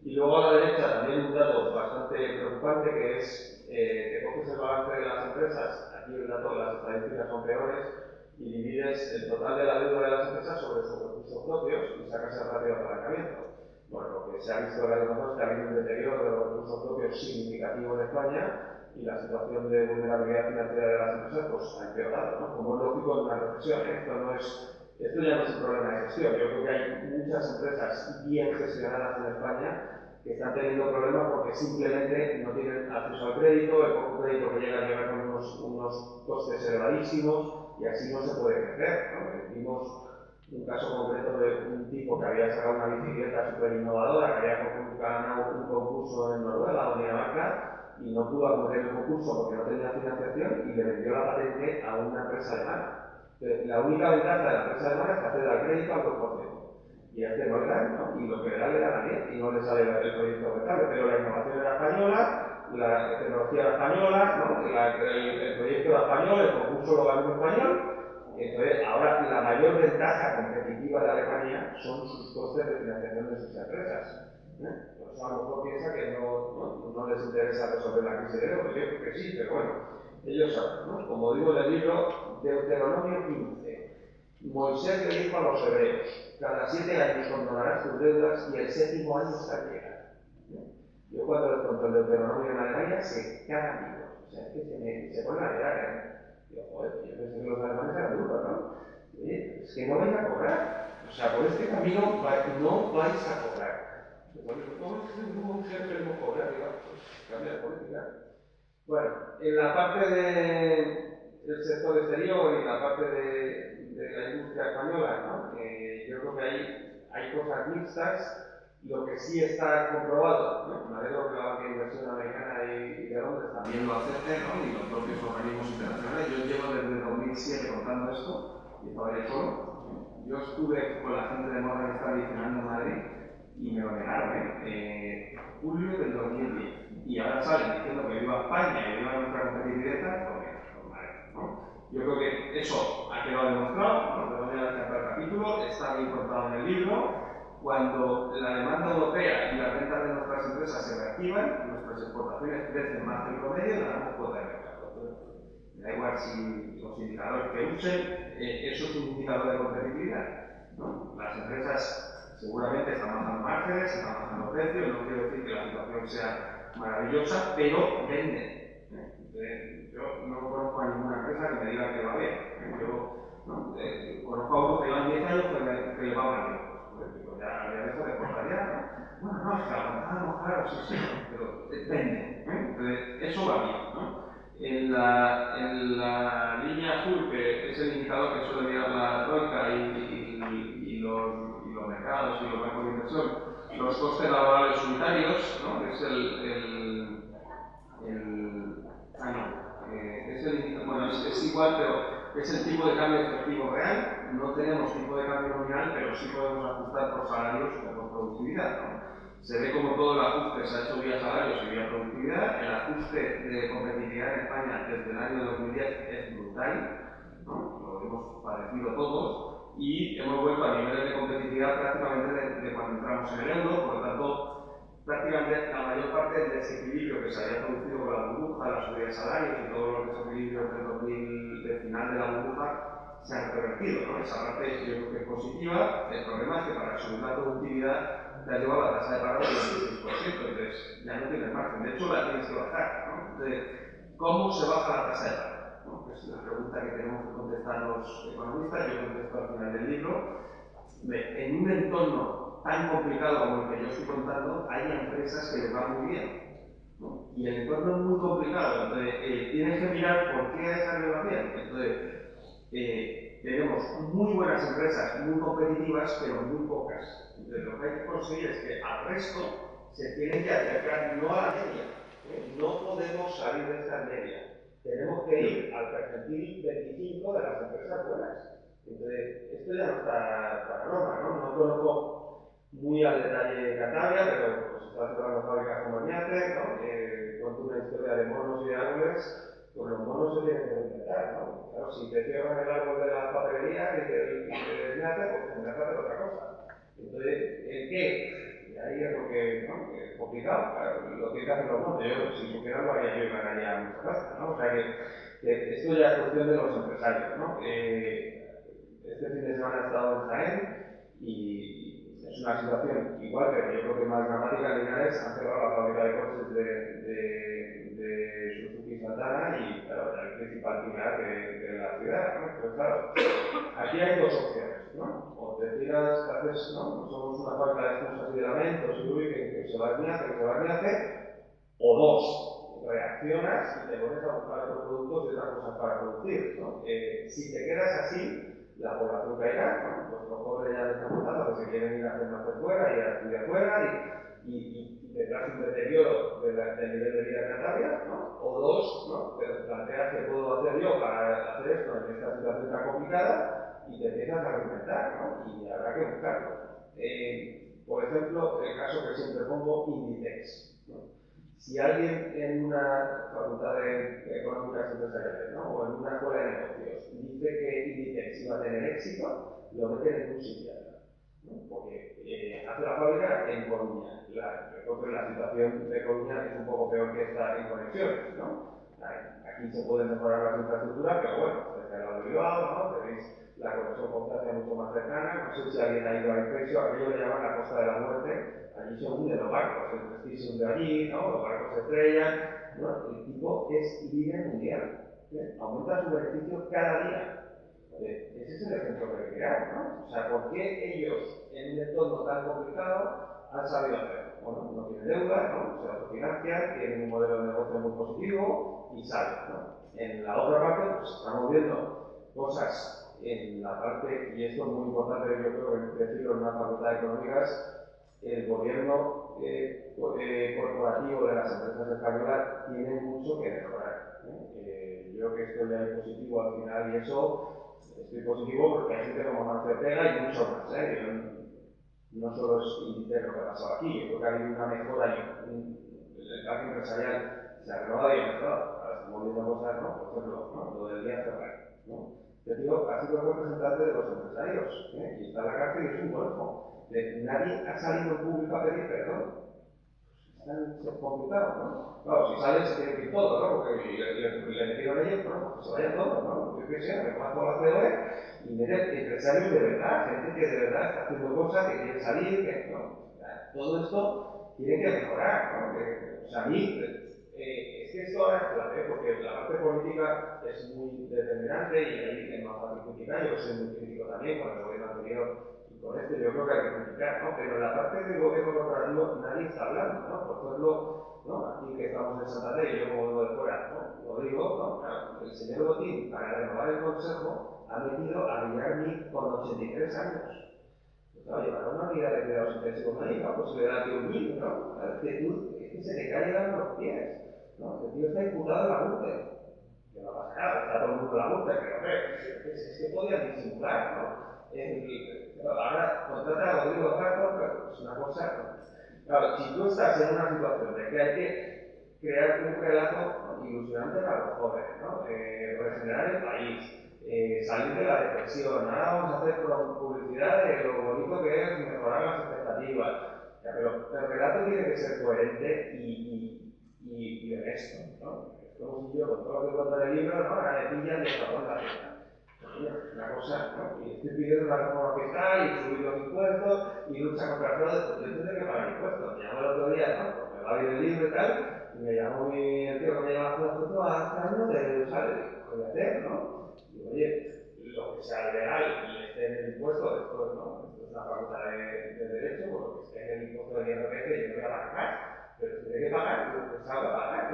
Y luego a la derecha también un dato bastante preocupante que es que coges el balance de las empresas, aquí el dato de las estadísticas son peores, y divides el total de la deuda de las empresas sobre sus recursos propios y sacas el ratio de apalancamiento. Bueno, lo que se ha visto ahora mismo es que ha habido un deterioro de los recursos propios significativo en España y la situación de vulnerabilidad financiera de las empresas pues ha empeorado, ¿no? Como es lógico en una recesión, esto ya no es un problema de gestión. Yo creo que hay muchas empresas bien gestionadas en España que están teniendo problemas porque simplemente no tienen acceso al crédito, el poco crédito que llega a llevar con unos costes elevadísimos y así no se puede crecer, ¿no? Vimos un caso concreto de un tipo que había sacado una bicicleta súper innovadora, que había ganado un concurso en Noruega o en Dinamarca y no pudo acoger el concurso porque no tenía financiación y le vendió la patente a una empresa alemana. La única ventaja de la empresa alemana es que accede al crédito al 2%. Y a este no le dan, ¿no? Y lo que le dan a 10 y no le sale el proyecto rentable. Pero la innovación era española, la tecnología era española, ¿no? El proyecto era español, el concurso lo ganó en español. Entonces, ahora la mayor ventaja competitiva de Alemania son sus costes de financiación de sus empresas. Por eso a lo mejor piensa que no les interesa resolver la crisis del euro. Yo creo que sí, pero bueno, ellos saben, ¿no? Como digo en el libro, Deuteronomio 15. Moisés le dijo a los hebreos: cada 7 años condonarás tus deudas y el 7º año saldrá. Yo cuando les conto el Deuteronomio en Alemania se cagan vivos. O sea, es que se ponen a mirar, Yo, joder, yo pensé que los alemanes eran duros, ¿no? Es que no vais a cobrar. O sea, por este camino no vais a cobrar. ¿Cómo es que un jefe no cobra? Pues cambia de política. Bueno, en la parte del sector exterior y la parte de la industria española, ¿no? Yo creo que hay cosas mixtas. Lo que sí está comprobado, ¿no? Me alegro que la banca de inversión americana y de Londres también lo acepten, ¿no? Y los propios organismos internacionales. Yo llevo desde 2007 contando esto y todavía solo. Yo estuve con la gente de Morgan Stanley cenando en Madrid y me lo negaron, julio del 2010. Y ahora salen diciendo que viva España y viva nuestra competitividad, ¿no? Yo creo que eso ha quedado demostrado, ¿no? De manera que el capítulo está bien contado en el libro. Cuando la demanda europea y las ventas de nuestras empresas se reactivan, nuestras exportaciones crecen más que el promedio y ganamos cuota de mercado. Da igual si los indicadores que usen, eso es un indicador de competitividad, ¿no? Las empresas seguramente están bajando márgenes, están bajando precios, no quiero decir que la situación sea maravillosa, pero venden. Yo no conozco a ninguna empresa que me diga que va bien. Yo conozco a uno que llevan 10 años que le va mal bien. Ya de eso te contaría, ¿no? Bueno, no, es que aguantamos, claro, sí, pero depende. Entonces, eso va bien, ¿no? En la línea azul, que es el indicador que suele mirar la troika y los mercados y los bancos de inversión, los costes laborales unitarios, ¿no? Es es igual, pero es el tipo de cambio efectivo real. No tenemos tipo de cambio nominal, pero sí podemos ajustar por salarios o por productividad, ¿no? Se ve como todo el ajuste se ha hecho vía salarios y vía productividad. El ajuste de competitividad en España desde el año 2010 es brutal, ¿no? Lo hemos padecido todos y hemos vuelto a niveles de competitividad prácticamente de cuando entramos en el euro. Por lo tanto, prácticamente la mayor parte del desequilibrio que se había producido con la burbuja, la subida de salarios y todos los desequilibrios del final de la burbuja se han revertido, ¿no? Esa parte yo creo que es positiva. El problema es que para subir la productividad te ha llevado a la tasa de paro del 26%, entonces ya no tienes margen. De hecho, la tienes que bajar, ¿no? Entonces, ¿cómo se baja la tasa de paro? ¿No? Es la pregunta que tenemos que contestar los economistas. Yo contesto al final del libro. En un entorno tan complicado como el que yo estoy contando, hay empresas que les van muy bien, ¿no? Y el entorno es muy complicado, entonces tienes que mirar por qué a esas les va bien. Entonces, tenemos muy buenas empresas, muy competitivas, pero muy pocas. Entonces, lo que hay que conseguir es que al resto se tienen que acercar no a la media. No podemos salir de esta media. Tenemos que ir al percentil 25 de las empresas buenas. Entonces, esto ya no está para norma, ¿no? No conozco muy al detalle Cantabria, pero pues está cerrando fábricas como Ñate, ¿no? Cuento una historia de monos y de árboles, pues los monos se tienen que reinventar, ¿no? Claro, si te cierran el árbol de la papelería y del Ñate, pues tendrás que hacer otra cosa. Entonces, ¿el qué? Y ahí es lo que, ¿no? Que es complicado, claro, lo tiene que hacer los monos. Yo, si supiera, lo haría yo y ganaría mucha pasta, ¿no? O sea que esto ya es cuestión de los empresarios, ¿no? Este fin de semana he estado en Jaén y es una situación igual, pero yo creo que más dramática. En Linares han cerrado la fábrica de coches de Suzuki Santana y, claro, era el principal pilar de la ciudad, ¿no? Entonces, claro, aquí hay dos opciones, ¿no? O te tiras, haces, ¿no? Somos una fábrica de excusas y de lamentos y uy, que se va a ñace, o dos, reaccionas y te pones a buscar otros productos y otras cosas para producir, ¿no? Si te quedas así, la población caerá, ¿no? Pues los jóvenes ya me están contando que se quieren ir a hacer máster fuera y a estudiar fuera y tendrás un deterioro del nivel de vida de Cantabria, ¿no? O dos, ¿no? Te planteas qué puedo hacer yo para hacer esto en esta situación tan complicada y te empiezas a reinventar, ¿no? Y habrá que buscarlo. Por ejemplo, el caso que siempre pongo, Inditex, ¿no? Si alguien en una facultad de económicas empresariales, ¿no? O en una escuela de negocios dice que Inditex iba a tener éxito, lo meten en un psiquiatra, ¿no? Porque hace la fábrica en Coruña. La situación de Coruña es un poco peor que esta en conexiones, ¿no? Aquí se pueden mejorar las infraestructuras, pero bueno, desde el lado de Bilbao, ¿no? Tenéis la conexión con Francia mucho más cercana. No sé si alguien ha ido a Infexio, aquello le llaman la Costa de la Muerte. Allí se hunden los barcos, el Prestige se hunde allí, ¿no? Los barcos se estrellan, ¿no? El tipo es líder mundial, aumenta su beneficio cada día. Ese es el ejemplo que hay que crear, ¿no? O sea, ¿por qué ellos, en un entorno tan complicado, han sabido hacerlo? Bueno, no tienen deuda, ¿no? Se autofinancian, tienen un modelo de negocio muy positivo y salen, ¿no? En la otra parte, pues estamos viendo cosas en la parte, y esto es muy importante, yo creo que decirlo en una facultad de económicas, el gobierno corporativo de las empresas españolas tiene mucho que mejorar. Yo creo que esto ya es positivo al final y eso estoy positivo porque hay gente como Mancio Ortega y mucho más. No solo es Inditex lo que ha pasado aquí, yo creo que ha habido una mejora y el parque empresarial se ha renovado y ha mejorado. Ahora estamos viendo cosas, ¿no? Por ejemplo, ¿no? Lo del día Ferrer, ¿no? Este tío ha sido representante de los empresarios y está en la cárcel y es un golfo. Nadie ha salido en público a pedir perdón. Es complicado, ¿no? Claro, si salen se tiene que ir todo, ¿no? Porque le metieron ellos, bueno, pues que se vayan todos, ¿no? Yo qué sé, me paso la COE y miren, empresarios de verdad, gente que de verdad está haciendo cosas, que quiere salir, que no. Todo esto tiene que mejorar, ¿no? O sea, a mí, es que esto ahora es clave, porque la parte política es muy determinante y ahí es más fácil criticar. Yo soy muy crítico también con el gobierno anterior y con esto yo creo que hay que criticar, ¿no? Pero en la parte del gobierno corporativo nadie está hablando, ¿no? Por ejemplo, ¿no? Aquí que estamos en Santander y yo como vengo de fuera, ¿no? Lo digo, ¿no? Claro, el señor Botín, para renovar el consejo, ha metido a Villarmi con 83 años. Claro, llevará una unidad de cuidados intensivos ahí, ¿no? Pues le da que un niño, ¿no? Claro, es que se le cae dando los pies, ¿no? El tío está imputado en la URTE. Que no pasa nada, está todo el mundo en la URTE, pero hombre, es que podían disimular, ¿no? Ahora contrata a Rodrigo Zarco, pero es una cosa. Claro, si tú estás en una situación de que hay que crear un relato ilusionante para los jóvenes, ¿no? Regenerar el país, salir de la depresión, ahora vamos a hacer publicidad de lo bonito que es mejorar las expectativas. Ya, pero el relato tiene que ser coherente y honesto, ¿no? Es como si yo, con todo lo que cuento en el libro, ¿no? Ahora me pillan de favor la fiesta. Una cosa, ¿no? Y estoy pidiendo una reforma fiscal y subir los impuestos y lucha contra el fraude, pues yo tendré que pagar impuestos. Me llamó el otro día, ¿no? Pues me va a ir el libro y tal, y me llamó el tío que me lleva a hacer foto a ¿no? De, ¿sabes? ¿Qué voy a hacer, no? Digo, oye, lo que sea legal y esté en el impuesto, esto, ¿no? Esto es una facultad de derecho, por lo que esté en el impuesto del IRPF, yo no voy a pagar más. Pero si tiene que pagar, pues salga a pagar,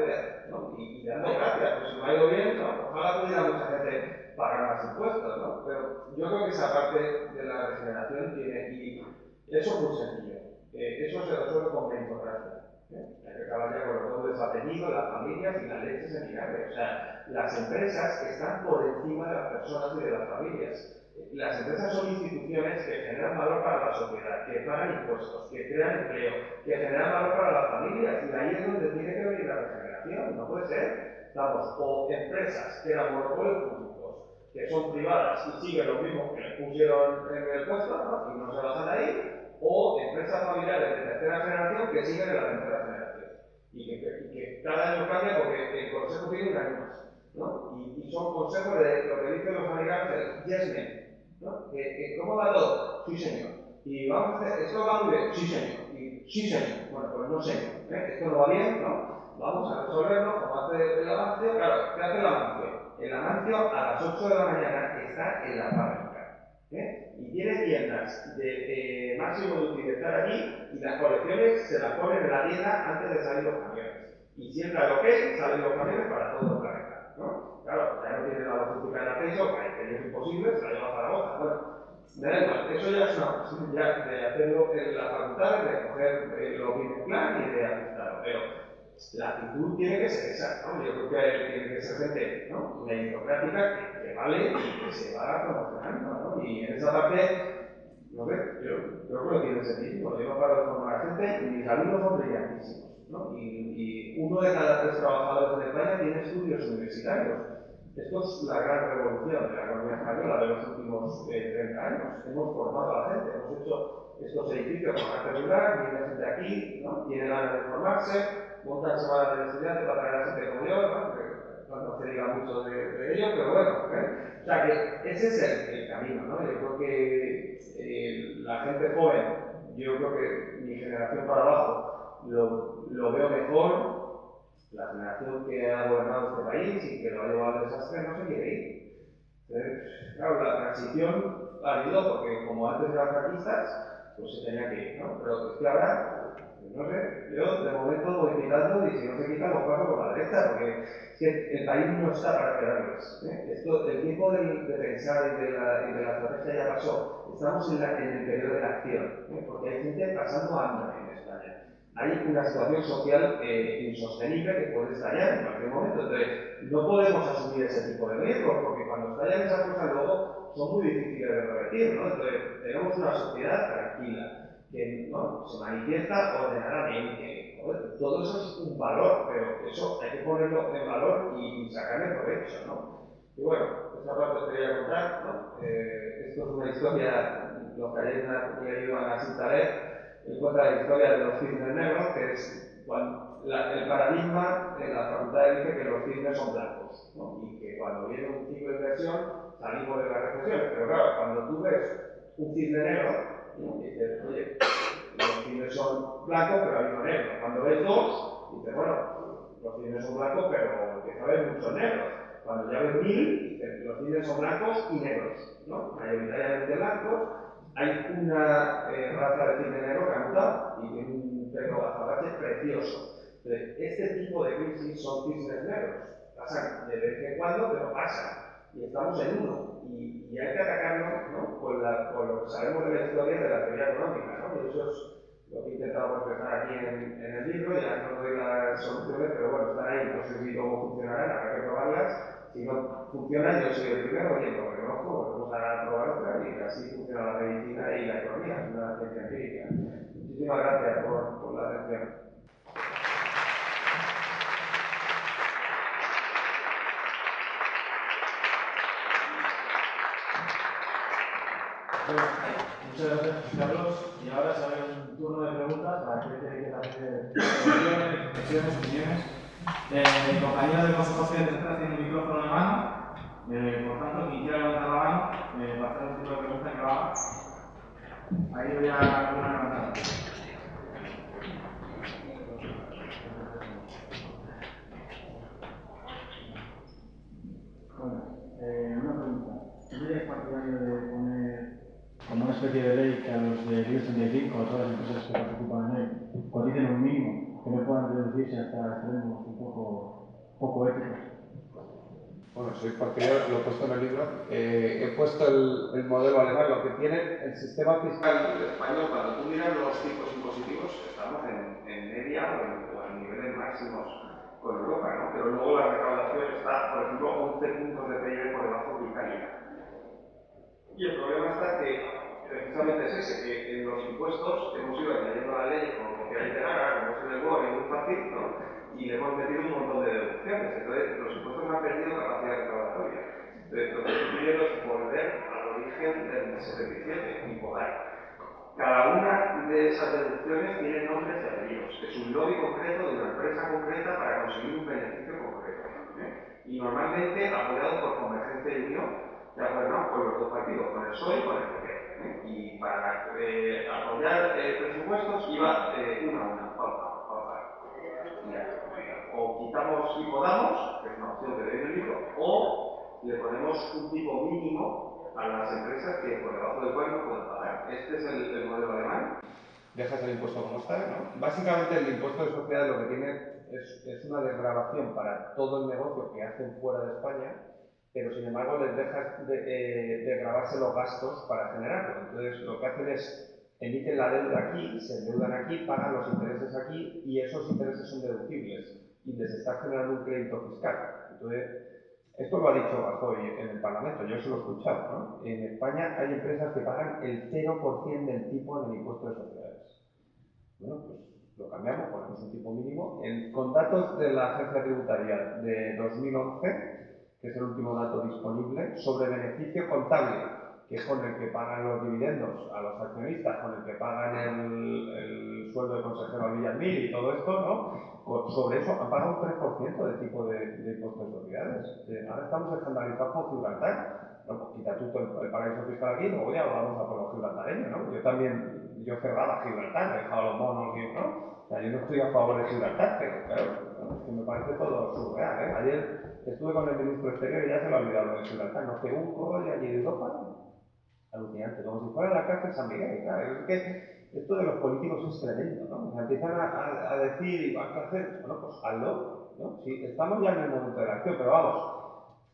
¿no? Y dando gracias, pues si me ha ido bien, ¿no? Ojalá pudiera mucha gente pagar más impuestos, ¿no? Pero yo creo que esa parte de la regeneración tiene, y eso es muy sencillo. Eso se resuelve con meritocracia. Hay que acabar ya con los dobles apellidos, las familias y la leche semicable. O sea, las empresas están por encima de las personas y de las familias. Las empresas son instituciones que generan valor para la sociedad, que pagan impuestos, que crean empleo, que generan valor para las familias. Y ahí es donde tiene que venir la regeneración. No puede ser. Estamos o empresas que eran monopolios públicos, que son privadas y siguen lo mismo que les pusieron en el puesto, ¿no? Y no se basan ahí, o empresas familiares de tercera generación que siguen en la tercera generación. Y que cada año cambia porque el consejo tiene un año más, ¿no? Y son consejos de lo que dicen los americanos, yes men, ¿no? ¿Cómo va todo? Sí, señor. Y vamos a hacer, esto va muy bien, sí, señor. Y sí, señor. Bueno, pues no, señor. Esto no va bien, ¿no? Vamos a resolverlo como hace el Amancio. Claro, ¿qué hace el Amancio? El Amancio a las 8 de la mañana está en la fábrica. Y tiene tiendas de máximo de utilidad estar allí y las colecciones se las ponen en la tienda antes de salir los camiones. Y si entra lo que salen los camiones para todo el planeta, ¿no? Claro, ya no tiene la logística en acceso, que es imposible, se la lleva a Zaragoza. Bueno, me da igual, eso ya es una cuestión ya de hacerlo en la facultad, de coger lo bien plan y de ajustarlo. Pero la actitud tiene que ser esa, ¿no? Yo creo que tiene que ser gente, ¿no? Meritocrática que vale y que se va promocionando, ¿no? Y en esa parte, no sé, yo creo que lo tiene sentido. Yo no paro de formar a gente y mis alumnos son brillantísimos, ¿no? Y uno de cada 3 trabajadores en España tiene estudios universitarios. Esto es la gran revolución de la economía española de los últimos 30 años. Hemos formado a la gente, hemos hecho estos edificios con carácter rural, viene gente aquí, ¿no? Tiene ganas de formarse, montan semanas del estudiante para traer a gente como yo, ¿no? No se diga mucho de ello, pero bueno, O sea que ese es el camino, ¿no? Yo creo que la gente joven, yo creo que mi generación para abajo lo veo mejor. La generación que ha gobernado este país y que lo ha llevado al desastre no se quiere ir. Claro, la transición ha habido porque como antes eran franquistas, pues se tenía que ir, ¿no? Pero es que ahora, no sé, yo de momento voy quitando y si no se quita lo paso por la derecha porque es que el país no está para esperarles. Esto, el tiempo de pensar y de la estrategia ya pasó. Estamos en el periodo de la acción, porque hay gente pasando hambre en España. Hay una situación social insostenible que puede estallar en cualquier momento. Entonces, no podemos asumir ese tipo de riesgos, porque cuando estallan esas cosas luego son muy difíciles de revertir, ¿no? Entonces, tenemos una sociedad tranquila, que ¿no? se manifiesta ordenadamente. Joder, todo eso es un valor, pero eso hay que ponerlo en valor y sacarle provecho, ¿no? Y bueno, esa parte os quería contar, ¿no? Esto es una historia, los que hayáis leído a Nassim Taleb, él cuenta la historia de los cisnes negros, que es cuando el paradigma en la facultad dice que los cisnes son blancos, ¿no? Y que cuando viene un ciclo de inversión salimos de las recesiones. Pero claro, cuando tú ves un cisne negro, ¿no? Dices, oye, los cisnes son blancos, pero hay uno negro. Cuando ves dos, dices, bueno, los cisnes son blancos, pero empieza a haber muchos negros. Cuando ya ves 1000, dices, los cisnes son blancos y negros, ¿no? Mayoritariamente blancos. Hay una raza de cisne negro que ha mutado y tiene un pelo azabache precioso. Entonces, este tipo de crisis son cisnes negros. Pasan de vez en cuando, pero pasan. Y estamos en uno. Y hay que atacarlo, ¿no? con lo que sabemos de la historia de la teoría económica, ¿no? Y eso es lo que he intentado reflejar aquí en el libro. Ya no doy las soluciones, pero bueno, están ahí. No sé si cómo funcionarán, habrá que probarlas. Si no funcionan, yo soy el primero, oye, lo reconozco, vamos a probar otra y así funciona la medicina y la economía, es una ciencia empírica. Muchísimas gracias por la atención. Bueno, muchas gracias, Carlos. Y ahora se abre un turno de preguntas para aquel que quiera hacer opiniones, reflexiones, opiniones. Mi compañero del Consejo de Letras tiene un micrófono en mano. Por tanto, quien quiera levantar la mano para hacer un tipo de preguntas que lo haga. Ahí voy a dar una levantada. Bueno, una pregunta. ¿Tú eres partidario de poner como una especie de ley que a los de IBEX 35 o a todas las empresas que participan en él coticen un mínimo que no puedan reducirse hasta extremos un poco éticos? Bueno, soy partidario, lo he puesto en el libro. He puesto el modelo alemán, lo que tiene el sistema fiscal español. Cuando tú miras los tipos impositivos, estamos en media o en niveles máximos con Europa, ¿no? Pero luego la recaudación está, por ejemplo, 11 puntos de PIB por debajo de Italia. Y el problema está que precisamente es ese, que en los impuestos hemos ido añadiendo la ley como que hay que ganar, como es en el Word y muy fácil, ¿no? Y le hemos metido un montón de deducciones. Entonces, los impuestos han perdido capacidad recaudatoria. Entonces, lo que estoy pidiendo es volver al origen del 77 y podar. Cada una de esas deducciones tiene nombres y apellidos. Es un lobby concreto de una empresa concreta para conseguir un beneficio concreto. Y normalmente apoyado por Convergencia y Unión, que ha gobernado con los dos partidos, con el PSOE y con el PP. Y para apoyar presupuestos iba una, pauta. O quitamos y podamos, que es una opción que doy en el libro, o le ponemos un tipo mínimo a las empresas que por debajo del cual no pueden pagar. Este es el modelo alemán. Dejas el impuesto como está, ¿no? Básicamente el impuesto de sociedades lo que tiene es una desgravación para todo el negocio que hacen fuera de España, pero sin embargo les dejas de gravarse los gastos para generarlo. Entonces lo que hacen es emiten la deuda aquí, se endeudan aquí, pagan los intereses aquí y esos intereses son deducibles y les está generando un crédito fiscal. Entonces, esto lo ha dicho Rajoy en el Parlamento, yo se lo he escuchado, ¿no? En España hay empresas que pagan el 0% del tipo en el impuesto de sociedades. Bueno, pues lo cambiamos, ponemos un tipo mínimo. Con datos de la agencia tributaria de 2011, que es el último dato disponible, sobre beneficio contable, que es con el que pagan los dividendos a los accionistas, con el que pagan el sueldo de consejero a Villamil y todo esto, ¿no? Sobre eso han pagado un 3% de tipo de impuestos de sociedades. Ahora estamos escandalizados con Gibraltar. No, pues quita tú el paraíso fiscal aquí y luego ya vamos a por los gibraltareños, ¿no? Yo cerraba Gibraltar, he dejado los monos, ¿no? O sea, yo no estoy a favor de Gibraltar, pero claro, ¿no? Es que me parece todo surreal, ¿eh? Ayer estuve con el ministro exterior y ya se lo ha olvidado de Gibraltar. Nos pegó un rollo allí de Europa alucinante, como si fuera la cárcel San Miguel, claro. Es que esto de los políticos es tremendo, ¿no? O sea, empiezan a decir, ¿qué hacer? Bueno, pues hazlo, ¿no? Sí, estamos ya en el momento de la acción, pero vamos.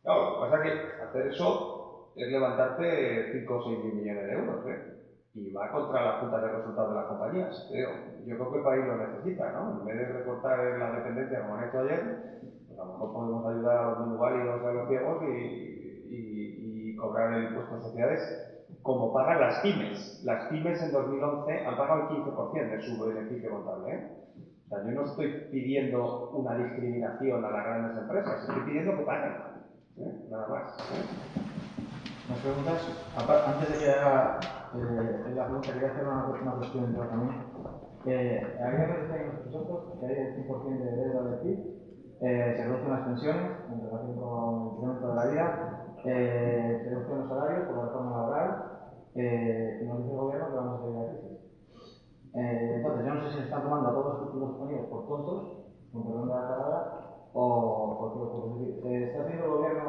Claro, lo que pasa es que hacer eso es levantarte 5 o 6 mil millones de euros, ¿eh? Y va contra la junta de resultados de las compañías. Yo creo que el país lo necesita, ¿no? En vez de recortar la dependencia como han hecho ayer, pues a lo mejor podemos ayudar a los minusválidos, a los ciegos y cobrar el impuesto de sociedades como pagan las pymes. Las pymes en 2011 han pagado el 15% de su beneficio contable, ¿eh? O sea, yo no estoy pidiendo una discriminación a las grandes empresas, estoy pidiendo que paguen, ¿eh? Nada más, ¿eh? ¿Más preguntas? Antes de que haga la pregunta, quería hacer una cuestión yo también. Había que decir en los presupuestos que hay el 100% de deuda del PIB, se reducen las pensiones en relación con el incremento de la vida, se reducen los salarios por la reforma laboral, y nos dice el gobierno que vamos a salir de la crisis. Entonces, yo no sé si se están tomando a todos los españoles por tontos, con perdón de la palabra, o por qué ocurre. ¿Está haciendo el gobierno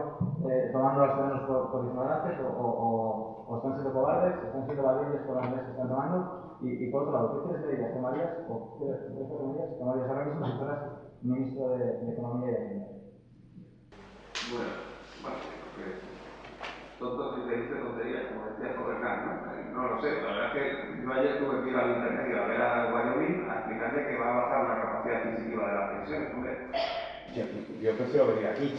tomando las más o menos por ignorantes o están siendo cobardes, están siendo valientes por las medidas que están tomando. Y por otro lado, ¿qué crees de ellas tomarías o qué medidas tomarías ahora mismo si fueras ministro de Economía y Hacienda? Bueno, porque tontos y te dice tonterías, como decía Fovercan, ¿no? No lo sé, la verdad es que yo ayer tuve que ir al intermedio a ver a Wyoming a explicarle que va a bajar la capacidad adquisitiva de las pensiones, hombre. Yo prefiero venir aquí.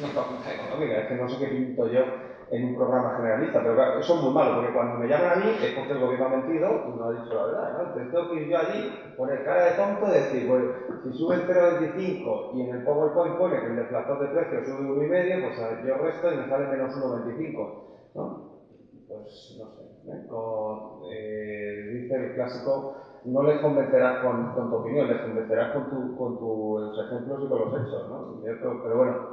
No, facultad económica, es que no sé qué pinto yo en un programa generalista, pero claro, eso es muy malo, porque cuando me llaman a mí es porque el gobierno ha mentido y no ha dicho la verdad, ¿no? Entonces tengo que ir yo allí, poner cara de tonto y decir, bueno, si sube el 0,25 y en el PowerPoint pone que el deflactor de precios sube 1,5, pues yo resto y me sale menos 1,25, ¿no? Pues no sé, como dice el clásico, no les convencerás con tu opinión, les convencerás con tus ejemplos y con los hechos, ¿no? Pero bueno,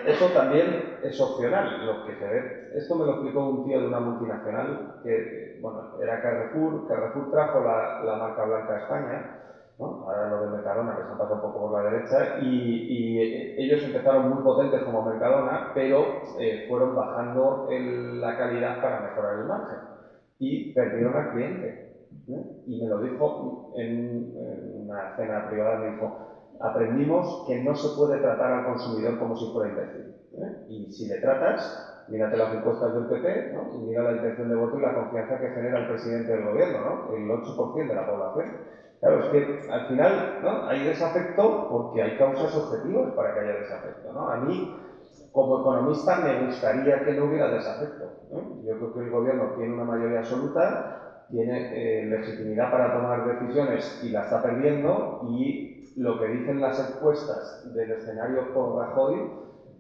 eso también es opcional, lo que se ve. Esto me lo explicó un tío de una multinacional que, bueno, era Carrefour. Carrefour trajo la marca blanca a España, ¿no? Ahora lo de Mercadona, que se ha pasado un poco por la derecha, y ellos empezaron muy potentes como Mercadona, pero fueron bajando la calidad para mejorar el margen y perdieron al cliente. Y me lo dijo en una cena privada, me dijo, aprendimos que no se puede tratar al consumidor como si fuera imbécil. Y si le tratas, mírate las encuestas del PP, ¿no? Y mira la intención de voto y la confianza que genera el presidente del gobierno, ¿no? El 8% de la población. Claro, es que al final, ¿no? Hay desafecto porque hay causas objetivas para que haya desafecto, ¿no? A mí, como economista, me gustaría que no hubiera desafecto, ¿no? Yo creo que el gobierno tiene una mayoría absoluta, tiene legitimidad para tomar decisiones y la está perdiendo, y lo que dicen las encuestas del escenario con Rajoy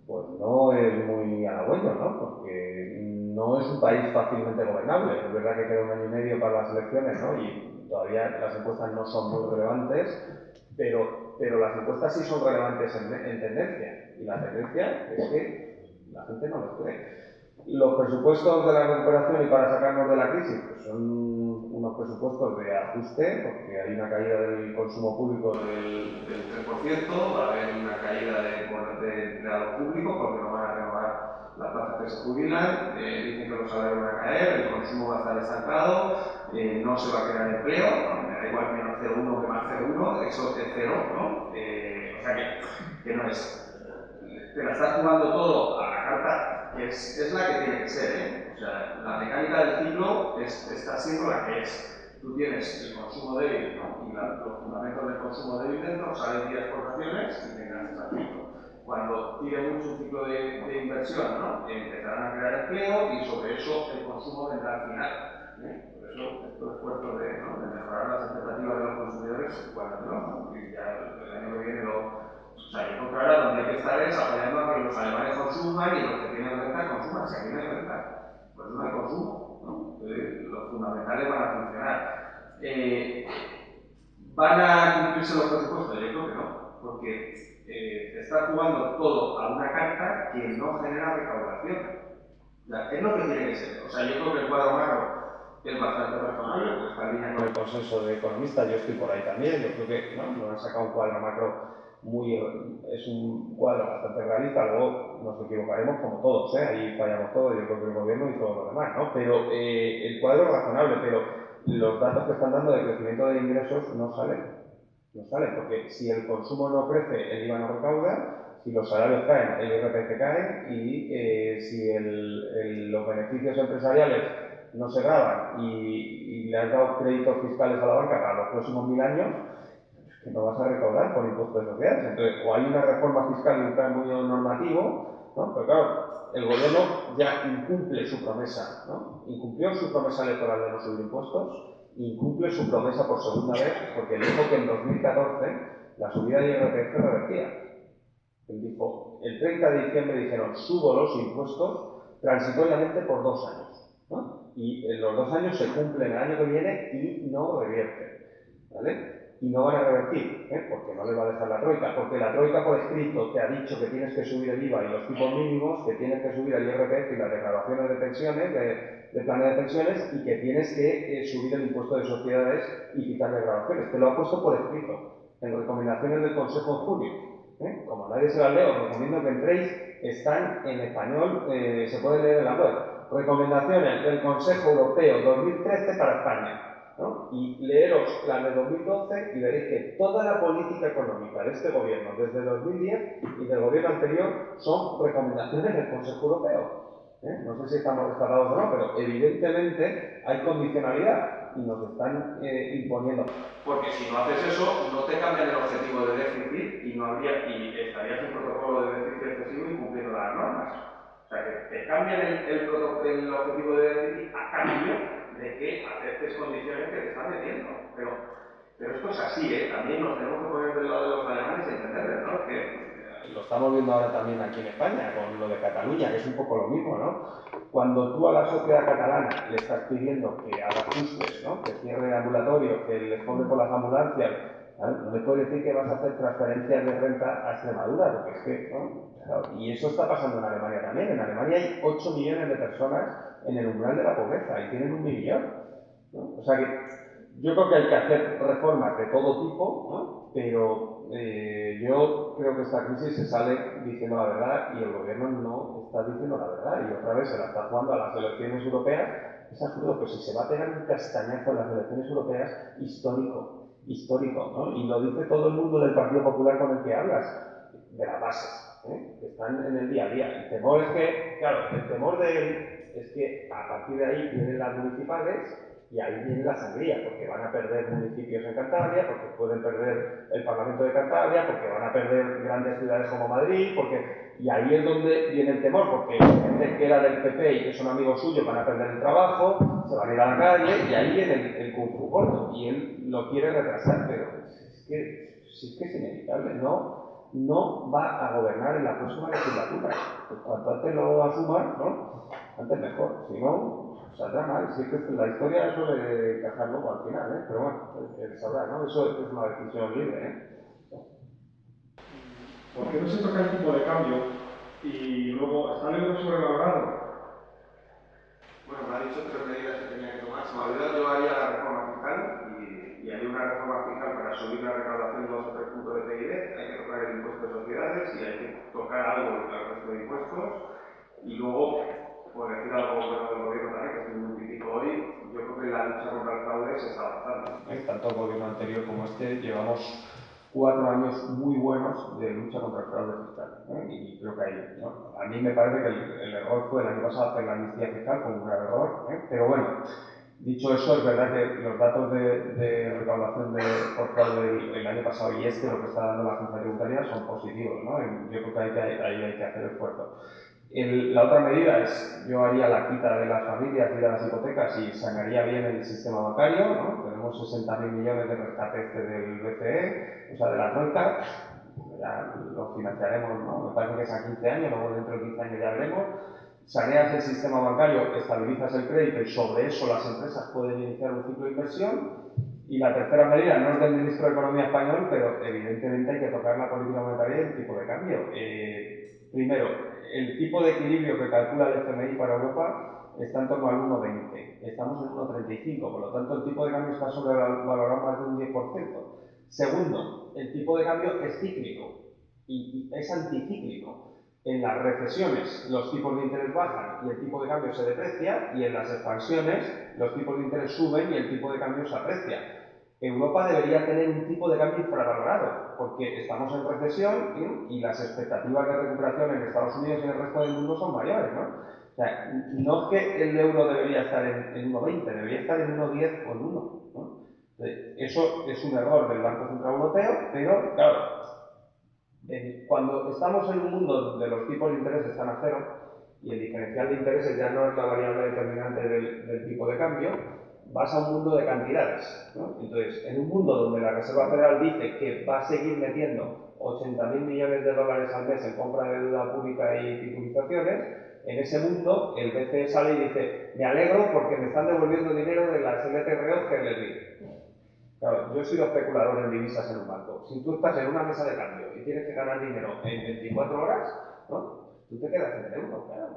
pues no es muy halagüeño, ¿no? Porque no es un país fácilmente gobernable. Es verdad que queda 1 año y medio para las elecciones, ¿no? Y todavía las encuestas no son muy relevantes, pero las encuestas sí son relevantes en tendencia, y la tendencia es que la gente no los cree. Los presupuestos de la recuperación y para sacarnos de la crisis pues son unos presupuestos de ajuste, porque hay una caída del consumo público del 3%, va a haber una caída de empleados públicos porque no van a renovar las plazas que se jubilan, dicen que los salarios van a caer, el consumo va a estar estancado, no se va a crear empleo, ¿no? Me da igual menos 0,1 que más 0,1, eso es cero, ¿no? O sea que no es. Te la estás jugando todo a la carta, que es la que tiene que ser, ¿eh? O sea, la mecánica del ciclo está siendo la que es. Tú tienes el consumo débil, ¿no? Y los fundamentos del consumo débil dentro, salen 10 exportaciones y te enganchas al ciclo. Cuando tire mucho un ciclo de inversión, ¿no? Empezarán a crear empleo y sobre eso el consumo vendrá al final, ¿eh? Por eso estos esfuerzos de mejorar las expectativas de los consumidores, ¿no? Y ya el año que viene o sea, yo creo que ahora donde hay que estar es apoyando a que los alemanes consuman y los que tienen renta consuman. Si aquí no hay renta, pues no hay consumo, ¿no? Entonces, los fundamentales van a funcionar. ¿Van a cumplirse los presupuestos? Yo creo que no, porque está jugando todo a una carta que no genera recaudación. O sea, es lo que tiene que ser. O sea, yo creo que el cuadro macro es bastante razonable, porque está en línea con el consenso de economistas. Yo estoy por ahí también. Yo creo que no han sacado un cuadro macro es un cuadro bastante realista. Luego nos equivocaremos como todos, ahí fallamos todos, yo creo que el gobierno y todo lo demás, ¿no? Pero el cuadro es razonable, pero los datos que están dando de crecimiento de ingresos no salen, porque si el consumo no crece, el IVA no recauda, si los salarios caen, el IRPF cae, y si los beneficios empresariales no se graban y le has dado créditos fiscales a la banca para los próximos 1000 años, que no vas a recaudar por impuestos sociales. Entonces, o hay una reforma fiscal y un cambio normativo, ¿no? Pero claro, el gobierno ya incumple su promesa, ¿no? Incumplió su promesa electoral de no subir impuestos, incumple su promesa por segunda vez, porque dijo que en 2014 la subida de IRPF revertía. Él dijo, el 30 de diciembre dijeron, subo los impuestos transitoriamente por 2 años, ¿no? Y en los 2 años se cumplen el año que viene y no revierte, ¿vale? Y no van a revertir, porque no le va a dejar la Troika, porque la Troika por escrito te ha dicho que tienes que subir el IVA y los tipos mínimos, que tienes que subir el IRPF y las declaraciones de pensiones, de planes de pensiones, y que tienes que subir el impuesto de sociedades y quitar declaraciones. Te lo ha puesto por escrito, en recomendaciones del Consejo en junio. Como nadie nadie se las leo, os recomiendo que entréis, están en español, se puede leer en la web. Recomendaciones del Consejo Europeo 2013 para España. ¿No? Y leeros las de 2012 y veréis que toda la política económica de este gobierno, desde 2010 y del gobierno anterior, son recomendaciones del Consejo Europeo. No sé si estamos respaldados o no, pero evidentemente hay condicionalidad y nos están imponiendo. Porque si no haces eso, no te cambian el objetivo de déficit y estarías en protocolo de déficit excesivo incumpliendo las normas. O sea, que te cambian el objetivo de déficit a cambio de que aceptes condiciones que te están metiendo. Pero esto es así, ¿eh? También nos tenemos que poner del lado de los alemanes y entenderles, ¿no? Que lo estamos viendo ahora también aquí en España, con lo de Cataluña, que es un poco lo mismo, ¿no? Cuando tú a la sociedad catalana le estás pidiendo que haga ajustes, ¿no? Que cierre ambulatorios, que les ponga por las ambulancias, ¿no? No le puedes decir que vas a hacer transferencias de renta a Extremadura, porque es que, ¿no? Claro, y eso está pasando en Alemania también. En Alemania hay 8 millones de personas en el umbral de la pobreza y tienen 1 millón, ¿no? O sea que yo creo que hay que hacer reformas de todo tipo, ¿no? Pero yo creo que esta crisis se sale diciendo la verdad y el gobierno no está diciendo la verdad y otra vez se la está jugando a las elecciones europeas. Es absurdo, pero si se va a pegar un castañazo en las elecciones europeas, histórico, ¿no? Y lo dice todo el mundo del Partido Popular con el que hablas, de las bases, que están en el día a día. El temor es que, claro, el temor de él es que a partir de ahí vienen las municipales y ahí viene la sangría, porque van a perder municipios en Cantabria, porque pueden perder el Parlamento de Cantabria, porque van a perder grandes ciudades como Madrid, y ahí es donde viene el temor, porque gente que era del PP y que son amigos suyos van a perder el trabajo, se van a ir a la calle, y ahí viene el kung fu gordo, y él lo quiere retrasar, pero es que es inevitable, no va a gobernar en la próxima legislatura. Pues cuanto antes lo asuman, ¿no? Antes mejor, si no, saldrá mal. Si es que la historia suele encajar luego al final, pero bueno, él sabrá, ¿no? Eso es una decisión libre, ¿Por qué no se toca el tipo de cambio y luego está el euro sobrevalorado? bueno, me ha dicho 3 medidas que tenía que tomar. Se me ha olvidado, yo haría la reforma fiscal y haría una reforma fiscal para subir la recaudación 2 o 3 puntos de PIB. Hay que tocar el impuesto de sociedades y hay que tocar algo del resto de impuestos. Y luego, por decir algo del gobierno también, que estoy muy crítico hoy, yo creo que la lucha contra el fraude se está avanzando. Tanto el gobierno anterior como este llevamos 4 años muy buenos de lucha contra el fraude fiscal, y creo que ahí, ¿no? A mí me parece que el error fue el año pasado hacer la amnistía fiscal, fue un grave error, pero bueno, dicho eso, es verdad que los datos de recaudación por fraude el año pasado y lo que está dando la agencia tributaria son positivos, ¿no? Yo creo que ahí hay que hacer esfuerzo. La otra medida es, yo haría la quita de las familias y de las hipotecas y sanearía bien el sistema bancario, ¿no? Tenemos 60.000 millones de rescate del BCE, o sea, de la troika, ya lo financiaremos, ¿no? Me parece que es a 15 años, luego dentro de 15 años ya veremos. Saneas el sistema bancario, estabilizas el crédito y sobre eso las empresas pueden iniciar un ciclo de inversión. Y la tercera medida no es del Ministro de Economía español, pero evidentemente hay que tocar la política monetaria y el tipo de cambio. Primero, el tipo de equilibrio que calcula el FMI para Europa está en torno al 1,20. Estamos en 1,35, por lo tanto el tipo de cambio está sobrevalorado más de un 10%. Segundo, el tipo de cambio es cíclico y es anticíclico. En las recesiones los tipos de interés bajan y el tipo de cambio se deprecia, y en las expansiones los tipos de interés suben y el tipo de cambio se aprecia. Europa debería tener un tipo de cambio infravalorado, porque estamos en recesión y las expectativas de recuperación en Estados Unidos y en el resto del mundo son mayores, ¿no? O sea, no es que el euro debería estar en 1,20, debería estar en 1,10 o en 1, ¿no? Eso es un error del Banco Central Europeo, pero claro, cuando estamos en un mundo donde los tipos de interés están a cero y el diferencial de intereses ya no es la variable determinante del tipo de cambio, vas a un mundo de cantidades, ¿no? Entonces, en un mundo donde la Reserva Federal dice que va a seguir metiendo 80.000 millones de dólares al mes en compra de deuda pública y titulizaciones, en ese mundo el BCE sale y dice: me alegro porque me están devolviendo dinero de las LTRO que les di. Claro, yo he sido especulador en divisas en un banco. Si tú estás en una mesa de cambio y tienes que ganar dinero en 24 horas, ¿no? Tú te quedas en el euro, claro.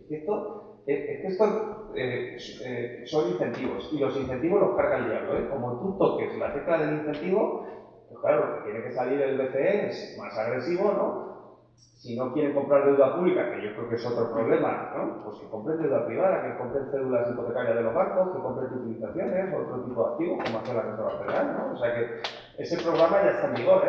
Estos son incentivos, y los incentivos los carga el diablo, ¿eh? Como tú toques la tecla del incentivo, pues claro, tiene que salir el BCE, es más agresivo, ¿no? Si no quieren comprar deuda pública, que yo creo que es otro problema, ¿no? Pues que compren deuda privada, que compren cédulas hipotecarias de los bancos, que compren utilizaciones, otro tipo de activos, como hace la Reserva Federal, ¿no? O sea que ese programa ya está en vigor,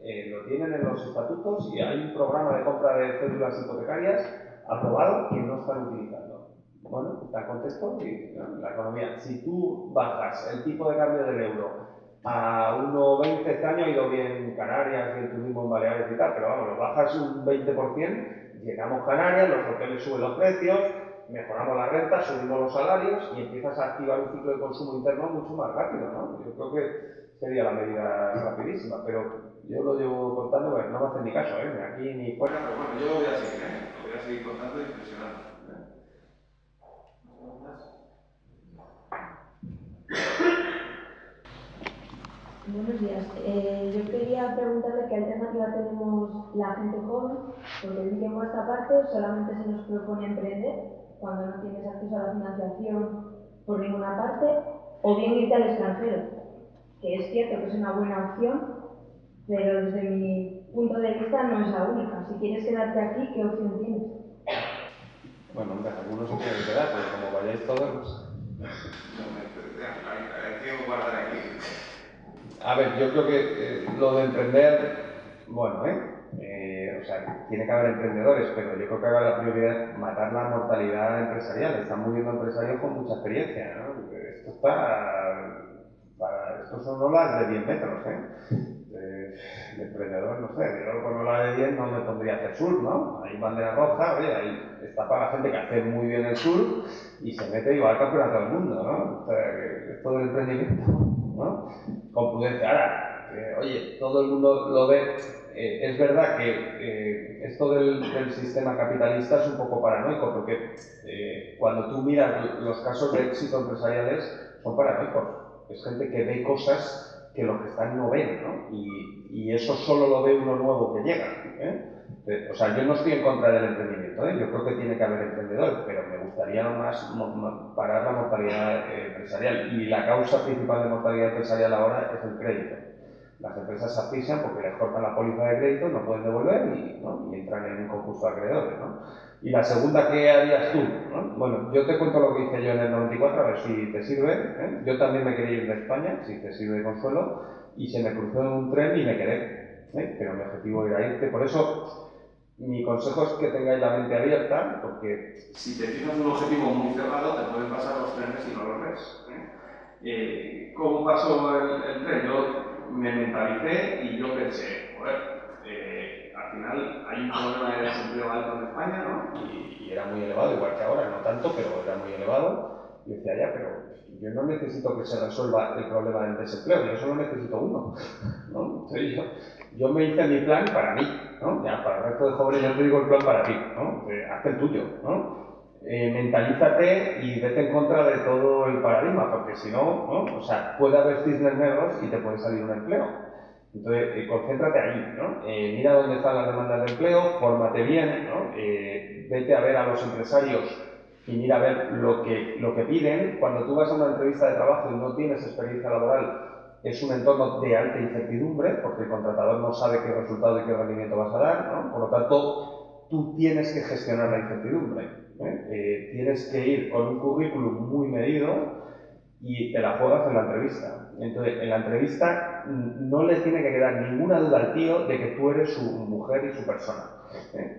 lo tienen en los estatutos y hay un programa de compra de cédulas hipotecarias aprobado que no están utilizando. Bueno, está el contexto y la economía. Si tú bajas el tipo de cambio del euro a 1,20, este año ha ido bien Canarias y el turismo en Baleares y tal, pero vamos, lo bajas un 20%, llegamos Canarias, los hoteles suben los precios, mejoramos la renta, subimos los salarios y empiezas a activar un ciclo de consumo interno mucho más rápido, ¿no? Yo creo que sería la medida rapidísima, pero yo lo llevo contando, pues no me hacen ni caso, ni aquí ni fuera. Pero bueno, yo lo voy a seguir, lo voy a seguir contando y impresionando. Buenos días. Yo quería preguntarle qué alternativa tenemos la gente joven, porque vi que en vuestra parte solamente se nos propone emprender cuando no tienes acceso a la financiación por ninguna parte, o bien irte al extranjero, que es cierto que es una buena opción, pero desde mi punto de vista no es la única. Si quieres quedarte aquí, ¿qué opción tienes? Bueno, hombre, algunos se tienen que quedar, pero como vayáis todos... Hay que guardar aquí. A ver, yo creo que lo de emprender, bueno, o sea, tiene que haber emprendedores, pero yo creo que ahora la prioridad es matar la mortalidad empresarial. Están muriendo empresarios con mucha experiencia, ¿no? Estos son olas de 10 metros, de emprendedor, no sé, yo con ola de 10 no me pondría a hacer surf, ¿no? Hay bandera roja, oye, ahí está para la gente que hace muy bien el surf y se mete y va al campeonato del mundo, ¿no? O sea, que esto del emprendimiento, ¿no? Con prudencia. Ahora, oye, todo el mundo lo ve. Es verdad que esto del sistema capitalista es un poco paranoico, porque cuando tú miras los casos de éxito empresariales son paranoicos. Es gente que ve cosas que los que están no ven, ¿no? Y eso solo lo ve uno nuevo que llega, O sea, yo no estoy en contra del emprendimiento, yo creo que tiene que haber emprendedores, pero me gustaría más parar la mortalidad empresarial. Y la causa principal de mortalidad empresarial ahora es el crédito. Las empresas se asfixian porque les cortan la póliza de crédito, no pueden devolver y entran en un concurso de acreedores, ¿no? Y la segunda, ¿qué harías tú? ¿No? Bueno, yo te cuento lo que hice yo en el 94, a ver si te sirve. Yo también me quería ir de España, si te sirve de consuelo, y se me cruzó en un tren y me quedé. Pero mi objetivo era irte. Por eso, mi consejo es que tengáis la mente abierta, porque si te fijas un objetivo muy cerrado, te pueden pasar los trenes y no los ves. ¿Cómo pasó el tren? Yo me mentalicé y yo pensé, joder, al final hay un problema de desempleo alto en España, ¿no? Y era muy elevado, igual que ahora, no tanto, pero era muy elevado. Y decía, ya, pero yo no necesito que se resuelva el problema del desempleo, yo solo necesito uno, ¿no? Entonces yo me hice mi plan para mí, ¿no? Ya, para el resto de jóvenes yo te digo el plan para ti, ¿no? Haz el tuyo, ¿no? Mentalízate y vete en contra de todo el paradigma, porque si no, o sea, puede haber cisnes negros y te puede salir un empleo. Entonces, concéntrate ahí, ¿no? Mira dónde están las demandas de empleo, fórmate bien, ¿no? Vete a ver a los empresarios y mira a ver lo que piden. Cuando tú vas a una entrevista de trabajo y no tienes experiencia laboral, es un entorno de alta incertidumbre, porque el contratador no sabe qué resultado y qué rendimiento vas a dar, ¿no? Por lo tanto, tú tienes que gestionar la incertidumbre. Tienes que ir con un currículum muy medido y te la juegas en la entrevista. Entonces, en la entrevista no le tiene que quedar ninguna duda al tío de que tú eres su mujer y su persona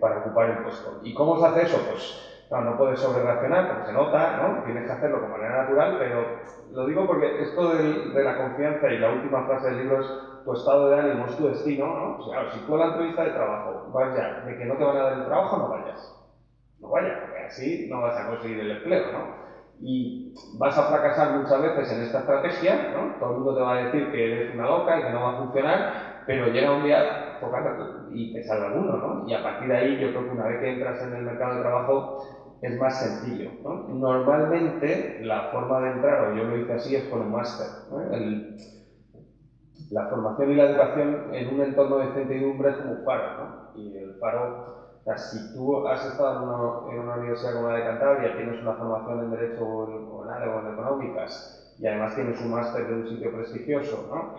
para ocupar el puesto. ¿Y cómo se hace eso? Pues no puedes sobrereaccionar porque se nota, ¿no? Tienes que hacerlo de manera natural, pero lo digo porque esto de la confianza y la última frase del libro es tu estado de ánimo es tu destino, ¿no? Pues claro, si tú a la entrevista de trabajo vas ya de que no te van a dar el trabajo, no vayas. No vayas, porque así no vas a conseguir el empleo, ¿no? Y vas a fracasar muchas veces en esta estrategia, ¿no? Todo el mundo te va a decir que eres una loca y que no va a funcionar, pero llega un día y te sale alguno, ¿no? Y a partir de ahí yo creo que una vez que entras en el mercado de trabajo es más sencillo, ¿no? Normalmente la forma de entrar, o yo lo hice así, es con un máster, ¿no? La formación y la educación en un entorno de incertidumbre es como un faro, ¿no? Y el faro, o sea, si tú has estado en una universidad como la de Cantabria, tienes una formación en Derecho o en Económicas, y además tienes un máster de un sitio prestigioso, ¿no?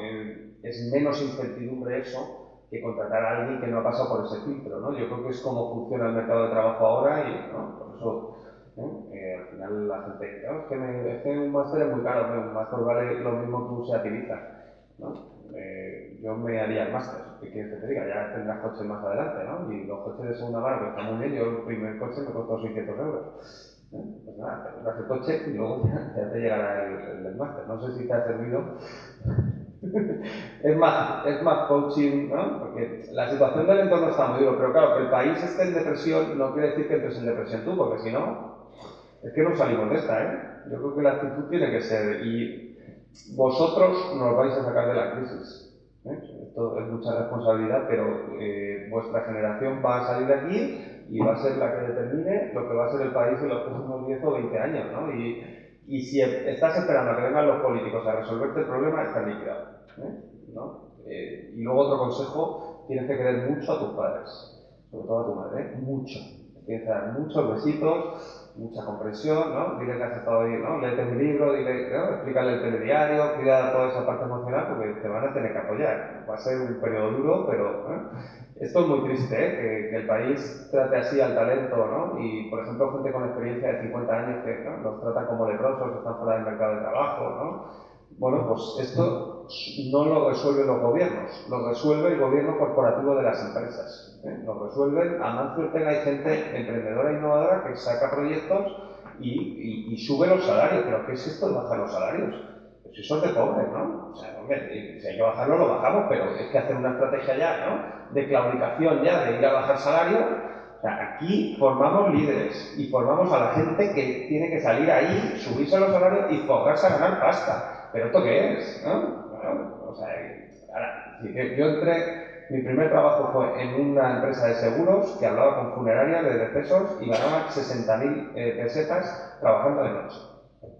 Es menos incertidumbre eso que contratar a alguien que no ha pasado por ese filtro, ¿no? Yo creo que es como funciona el mercado de trabajo ahora y, ¿no? Por eso, al final la gente dice, es que un máster es muy caro, un máster vale lo mismo que un SEAT Ibiza, ¿no? Yo me haría el máster, ¿qué quieres que te diga? Ya tendrás coches más adelante, ¿no? Y los coches de segunda mano, que están muy bien, yo el primer coche me costó 600 euros. Pues nada, te compras el coche y luego ya te llegará el máster. No sé si te ha servido. es más coaching, ¿no? Porque la situación del entorno está muy duro, pero claro, que el país esté en depresión no quiere decir que entres en depresión tú, porque si no, es que no salimos de esta, ¿eh? Yo creo que la actitud tiene que ser, y vosotros nos vais a sacar de la crisis. Esto es mucha responsabilidad, pero vuestra generación va a salir de aquí y va a ser la que determine lo que va a ser el país en los próximos 10 o 20 años, ¿no? Y si estás esperando a que vengan los políticos a resolverte el problema, estás liquidado, ¿no? Y luego otro consejo, tienes que querer mucho a tus padres, sobre todo a tu madre, mucho. Tienes que dar muchos besitos, mucha comprensión, ¿no? Dile que has estado ahí, ¿no? Léete mi libro, dile, ¿no? Explícale el telediario, cuida toda esa parte emocional porque te van a tener que apoyar. Va a ser un periodo duro, pero esto es muy triste, que el país trate así al talento, ¿no? Y, por ejemplo, gente con experiencia de 50 años que, ¿no?, los trata como leprosos, están fuera del mercado de trabajo, ¿no? Bueno, pues esto no lo resuelven los gobiernos, lo resuelve el gobierno corporativo de las empresas. Lo resuelven, a más suerte hay gente emprendedora e innovadora que saca proyectos y sube los salarios. ¿Pero qué es esto de bajar los salarios? Pues eso es de pobre, ¿no? O sea, hombre, si hay que bajarlo, lo bajamos, pero es que hacer una estrategia ya, ¿no?, de claudicación ya, de ir a bajar salarios. O sea, aquí formamos líderes y formamos a la gente que tiene que salir ahí, subirse a los salarios y forrarse a ganar pasta. ¿Pero esto qué es? ¿No? Bueno, o sea, ahora, yo entré, mi primer trabajo fue en una empresa de seguros que hablaba con funerarias de decesos y ganaba 60.000 pesetas trabajando de noche.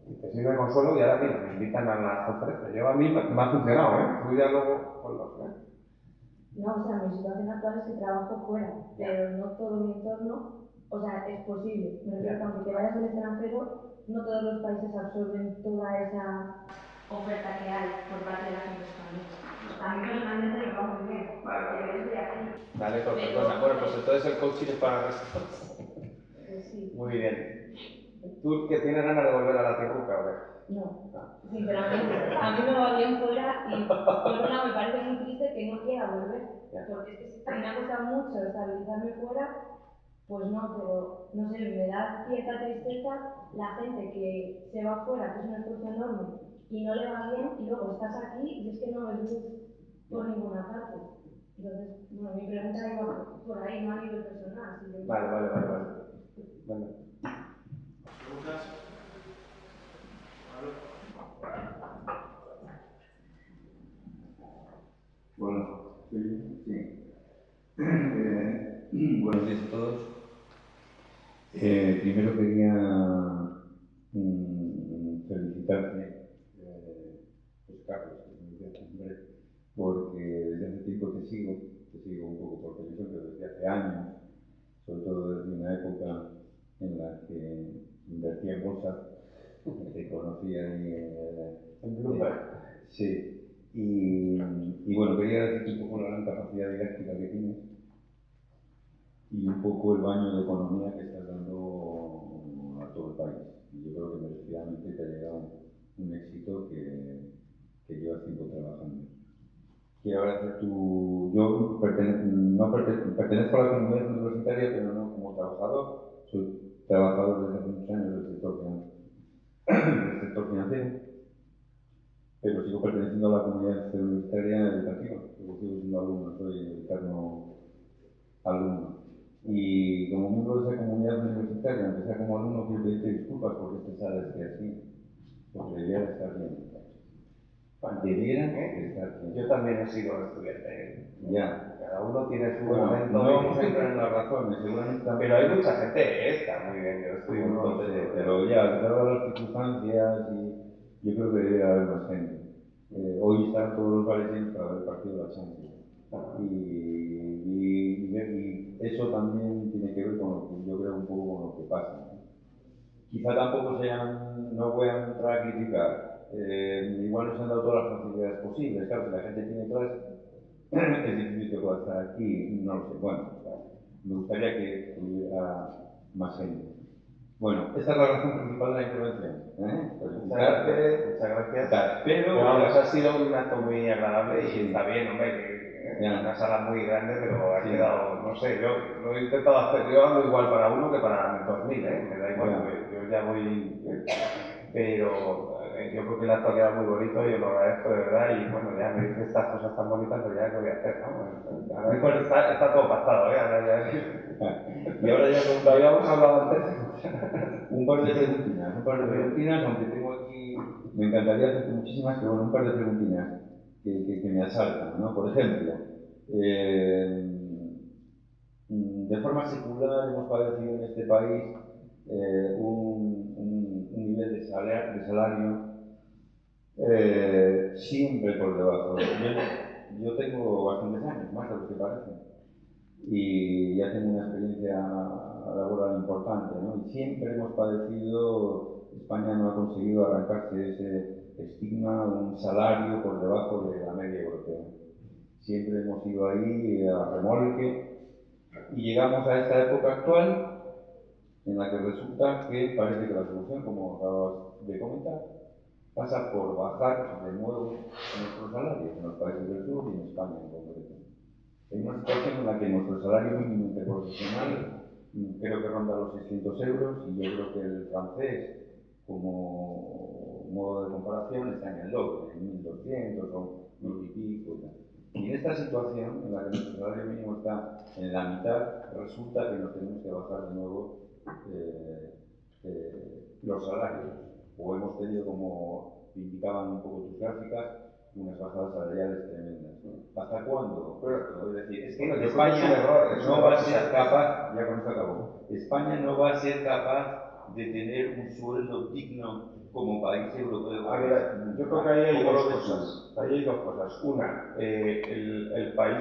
Y te sirve de consuelo y ahora mira, me invitan a las conferencias. Yo a mí me ha funcionado, ¿eh? Tú ya luego con los... No, o sea, mi situación actual es que trabajo fuera, pero no todo mi entorno, o sea, es posible. Me refiero que aunque te vayas al extranjero, no todos los países absorben toda esa oferta que hay por parte de las empresas españolas. A mí personalmente me va muy bien, porque yo estoy aquí. Vale, pues perdona. Bueno, pues entonces el coaching es para nosotros. Pues sí. Muy bien. ¿Tú que tienes ganas de volver a la tierruca o qué? No, sinceramente, a mí me va bien fuera y por un lado me parece muy triste que no quiera volver, porque es que si me ha costado mucho estabilizarme fuera, pues no, pero no sé, me da cierta tristeza la gente que se va fuera, que es un esfuerzo enorme y no le va bien, y luego estás aquí y es que no ves luz por ninguna parte. Entonces, bueno, mi pregunta iba por ahí, no a nivel personal. Vale. Bueno. ¿Preguntas? Bueno, sí. Buenos días a todos. Primero quería felicitarte, pues Carlos, que me decía tu nombre, porque desde hace tiempo te sigo un poco por televisión, pero desde hace años, sobre todo desde una época en la que invertía en bolsa, te conocí ahí en Bloomberg. Sí. Y bueno, quería agradecerte un poco la gran capacidad didáctica que tienes y un poco el baño de economía que estás dando a todo el país. Y yo creo que merecidamente te ha llegado un éxito que llevas tiempo trabajando. Quiero agradecer yo pertenezco a la comunidad universitaria, pero no como trabajador. Soy trabajador desde hace muchos años del sector financiero. Pero sigo perteneciendo a la comunidad universitaria educativa, porque sigo siendo alumno, soy eterno alumno. Y como miembro de esa comunidad universitaria, aunque sea como alumno, quiero pedirte disculpas porque esta sala esté así, porque debería de estar bien. Debiera estar bien. Yo también he sido estudiante. Ya. Cada uno tiene su Bueno, momento. no vamos a entrar en las razones, seguramente también. Pero hay mucha gente que está muy bien, yo estoy muy No sé, contento. pero ya, dadas las circunstancias, y yo creo que debería haber más gente. Hoy están todos los bares llenos para ver el partido de la Champions. Y eso también tiene que ver con lo que yo creo un poco con lo que pasa. Quizá tampoco no voy a entrar a criticar. Igual no se han dado todas las facilidades posibles. Claro, si la gente tiene clase, es difícil que pueda estar aquí, no lo sé. Bueno, me gustaría que hubiera más gente. Bueno, esta es la razón principal de la intervención. Muchas gracias. Pero vamos, ha sido un acto muy agradable y está bien, hombre. Una sala muy grande, pero ha quedado, no sé, yo lo he intentado hacer, yo hago igual para uno que para 2000, me da igual, yo ya voy, pero yo creo que el acto ha quedado muy bonito, yo lo agradezco de verdad y bueno, ya me dice estas cosas tan bonitas, pero ya qué voy a hacer, ¿no? Ahora está todo pactado, ahora ya... Y ahora ya lo habíamos hablado antes. un par de preguntinas, aunque tengo aquí, me encantaría hacerte muchísimas, pero bueno, un par de preguntinas que me asaltan, ¿no? Por ejemplo, de forma secular hemos padecido en este país un nivel de salario siempre por debajo. Yo tengo bastantes años, más de lo que parece, y ya tengo una experiencia laboral importante, ¿no? Y siempre hemos padecido, España no ha conseguido arrancarse ese estigma, un salario por debajo de la media europea. Siempre hemos ido ahí a remolque y llegamos a esta época actual en la que resulta que parece que la solución, como acabas de comentar, pasa por bajar de nuevo nuestros salarios en los países del sur y en España en concreto. Hay una situación en la que nuestro salario mínimo interprofesional creo que ronda los 600 euros y yo creo que el francés, como modo de comparación, está en el doble, en 1.200 o 1.000 y pico. Y en esta situación, en la que nuestro salario mínimo está en la mitad, resulta que nos tenemos que bajar de nuevo los salarios. O hemos tenido, como indicaban un poco tus gráficas, unas bajadas salariales tremendas. ¿Hasta cuándo? Es decir, es que España no va a ser capaz, ya con esto acabo, España no va a ser capaz de tener un sueldo digno como país europeo. Yo creo que ahí hay dos cosas. Una, el país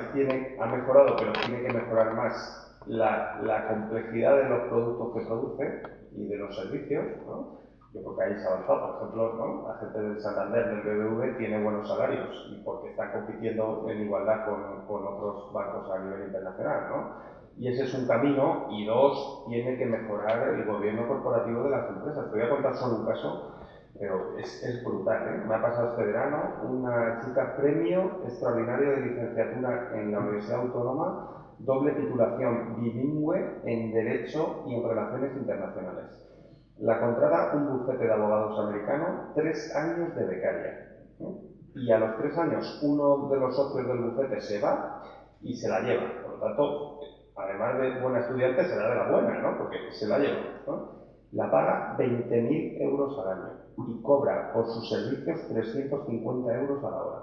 ha mejorado, pero tiene que mejorar más la complejidad de los productos que produce y de los servicios, ¿no? Yo creo que ahí se ha avanzado. Por ejemplo, ¿no? La gente del Santander, del BBV, tiene buenos salarios y porque están compitiendo en igualdad con otros bancos a nivel internacional, ¿no? Y ese es un camino. Y dos, tiene que mejorar el gobierno corporativo de las empresas. Te voy a contar solo un caso, pero es brutal, ¿eh? Me ha pasado este verano una chica premio extraordinario de licenciatura en la Universidad Autónoma, doble titulación bilingüe en Derecho y en Relaciones Internacionales. La contrata un bufete de abogados americano, 3 años de becaria. Y a los 3 años uno de los socios del bufete se va y se la lleva. Por lo tanto, además de buena estudiante, será de la buena, ¿no? Porque se la lleva, ¿no? La paga 20.000 euros al año y cobra por sus servicios 350 euros a la hora.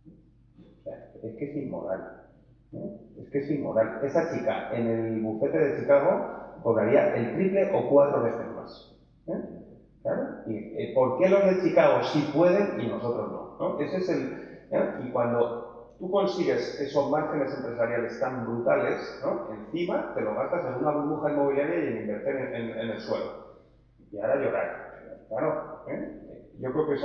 O sea, es que es inmoral, ¿no? Es que es inmoral. Esa chica en el bufete de Chicago cobraría el triple o 4 veces más. ¿Claro? ¿Y por qué los de Chicago sí pueden y nosotros no? Ese es y cuando tú consigues esos márgenes empresariales tan brutales, ¿no? Encima te lo gastas en una burbuja inmobiliaria y en invertir en el suelo. Y ahora llorar. Claro, yo creo que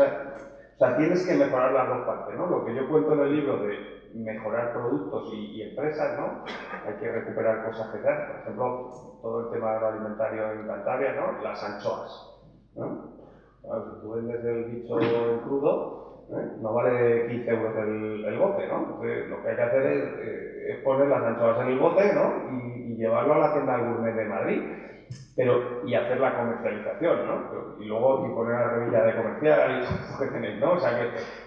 tienes que mejorar las dos partes, ¿no? Lo que yo cuento en el libro de mejorar productos y empresas, ¿no? Hay que recuperar cosas que dan. Por ejemplo, todo el tema agroalimentario en Cantabria, ¿no? Las anchoas, ¿no? Claro, si tú vendes el bicho en crudo, no vale 15 euros el bote, ¿no? Entonces, lo que hay que hacer es poner las anchoas en el bote, ¿no? Y llevarlo a la tienda del gourmet de Madrid. Y hacer la comercialización, ¿no? Y luego poner la revilla de comercial, ¿no? O sea,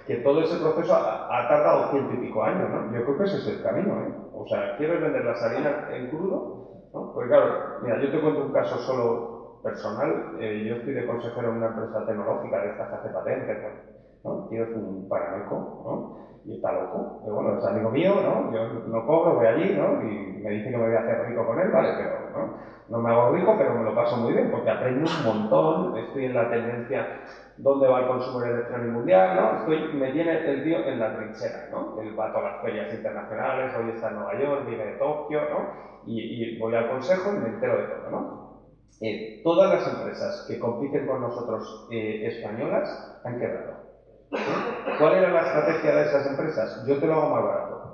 que todo ese proceso ha tardado 100 y pico años, ¿no? Yo creo que ese es el camino, ¿eh? O sea, ¿quieres vender la harina en crudo? ¿No? Porque claro, mira, yo te cuento un caso solo personal. Yo estoy de consejero en una empresa tecnológica de estas que hace patentes, ¿no? Tienes un paranoico, ¿no? Y está loco. Pero bueno, es amigo mío, ¿no? Yo no cobro, voy allí, ¿no? Y me dice que me voy a hacer rico con él, ¿vale? Pero, no me hago rico, pero me lo paso muy bien, porque aprendo un montón, estoy en la tendencia dónde va el consumo electrónico mundial, ¿no? Me tiene el tío en la trinchera, ¿no? Él va a todas las ferias internacionales, hoy está en Nueva York, viene de Tokio, ¿no? Y voy al consejo y me entero de todo, ¿no? Todas las empresas que compiten con nosotros españolas han quebrado. ¿Cuál era la estrategia de esas empresas? Yo te lo hago más barato.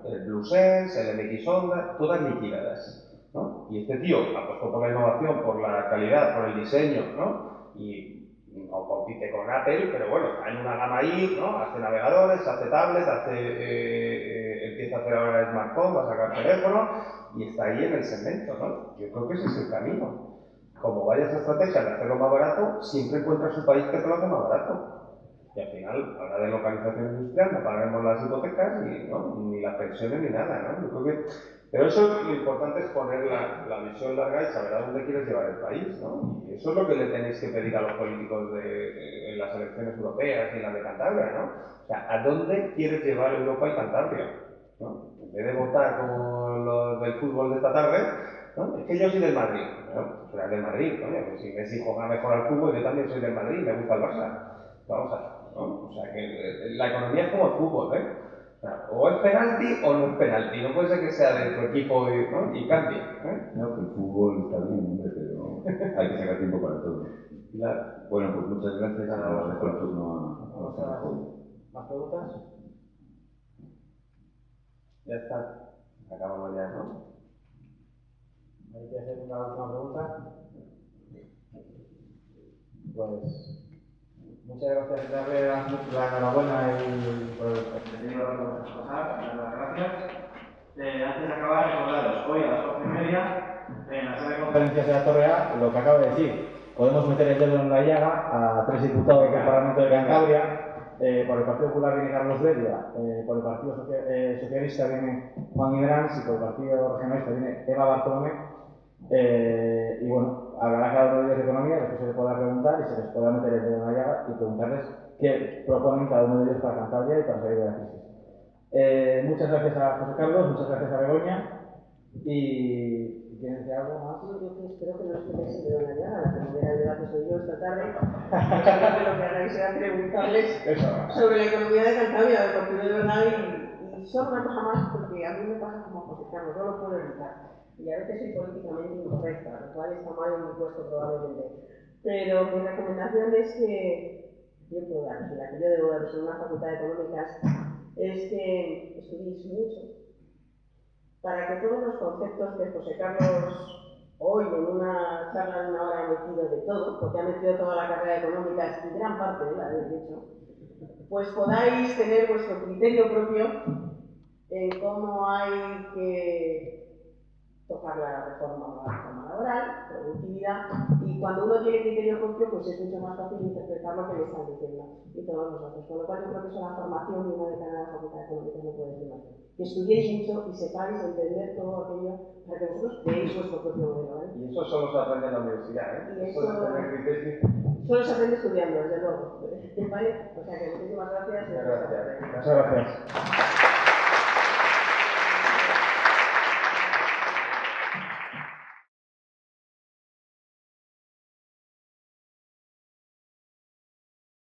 el Blue Sense, el MX Onda, todas liquidadas, ¿no? Y este tío apostó por la innovación, por la calidad, por el diseño, ¿no? Y no compite con Apple, pero bueno, está en una gama ahí, ¿no? Hace navegadores, hace tablets, empieza a hacer ahora el smartphone, va a sacar teléfono y está ahí en el segmento, ¿no? Yo creo que ese es el camino. Como vaya esa estrategia de hacerlo más barato, siempre encuentras un país que te lo hace más barato. Y al final, a la deslocalización industrial, no paguemos las hipotecas, ni las pensiones, ni nada, ¿no? Yo creo que... Pero eso, lo importante es poner la visión larga y saber a dónde quieres llevar el país, ¿no? Y eso es lo que le tenéis que pedir a los políticos en las elecciones europeas y en la de Cantabria, ¿no? O sea, ¿a dónde quieres llevar Europa y Cantabria? ¿No? En vez de votar como los del fútbol de esta tarde, ¿no? Es que yo soy del Madrid, ¿no? Pues del Madrid, coño, pues si Messi juega mejor al fútbol, yo también soy del Madrid, me gusta el Barça. Vamos a ver, ¿no? O sea, que la economía es como el fútbol, ¿eh? O es penalti o no es penalti, no puede ser que sea de tu equipo y cambie, ¿eh? No, que el fútbol está bien, hombre, pero hay que sacar tiempo para todo. Claro. Bueno, pues muchas gracias. Ahora dejo el turno a ¿Más preguntas? Ya está. Acabamos ya, ¿no? ¿Hay que hacer una última pregunta? Pues muchas gracias, darle la enhorabuena y por el tenido rato de pasar, las gracias. Antes de acabar, recordaros, hoy a las 4:30, en la sala de conferencias de la Torre A, lo que acabo de decir, podemos meter el dedo en la llaga a 3 diputados del Parlamento de Cantabria. Por el Partido Popular viene Carlos Bedia, por el Partido Socialista viene Juan Ibrans y por el Partido Regionalista viene Eva Bartolomé. Y bueno, hablará cada uno de ellos de economía, después se les podrá preguntar y se les podrá meter el dedo en la llaga y preguntarles qué proponen cada uno de ellos para Cantabria y para salir de la crisis. Muchas gracias a José Carlos, muchas gracias a Begoña y ¿tienes que decir algo más? Sí, yo espero que no os metáis el dedo en la llaga. La primera del debate soy yo esta tarde. Espero que lo que hagáis será preguntarles sobre la economía de Cantabria, porque de verdad, y solo una cosa más, porque a mí me pasa como a José Carlos, no lo puedo evitar. Y a veces soy políticamente incorrecta, lo cual está mal en mi puesto probablemente. Pero mi recomendación es que yo puedo daros, la que yo debo daros en una facultad de económicas, es que estudiéis mucho. Para que todos los conceptos que José Carlos hoy en una charla de 1 hora ha metido de todo, porque ha metido toda la carrera de económicas y gran parte de la de derecho, pues podáis tener vuestro criterio propio en cómo hay que tocar la reforma laboral, productividad, y cuando uno tiene criterio propio, pues es mucho más fácil interpretar lo que le están diciendo, y todos nosotros. Con lo cual yo creo que eso la formación y una de cada facultad de económicas no puede ser más. Que estudiéis mucho y sepáis entender todo aquello para que vosotros creéis vuestro propio modelo, ¿vale? Y eso solo se aprende en la universidad, ¿eh? Y eso de tener criterio. solo se aprende estudiando, desde luego. ¿Vale? O sea que muchísimas gracias. Muchas gracias. Muchas gracias.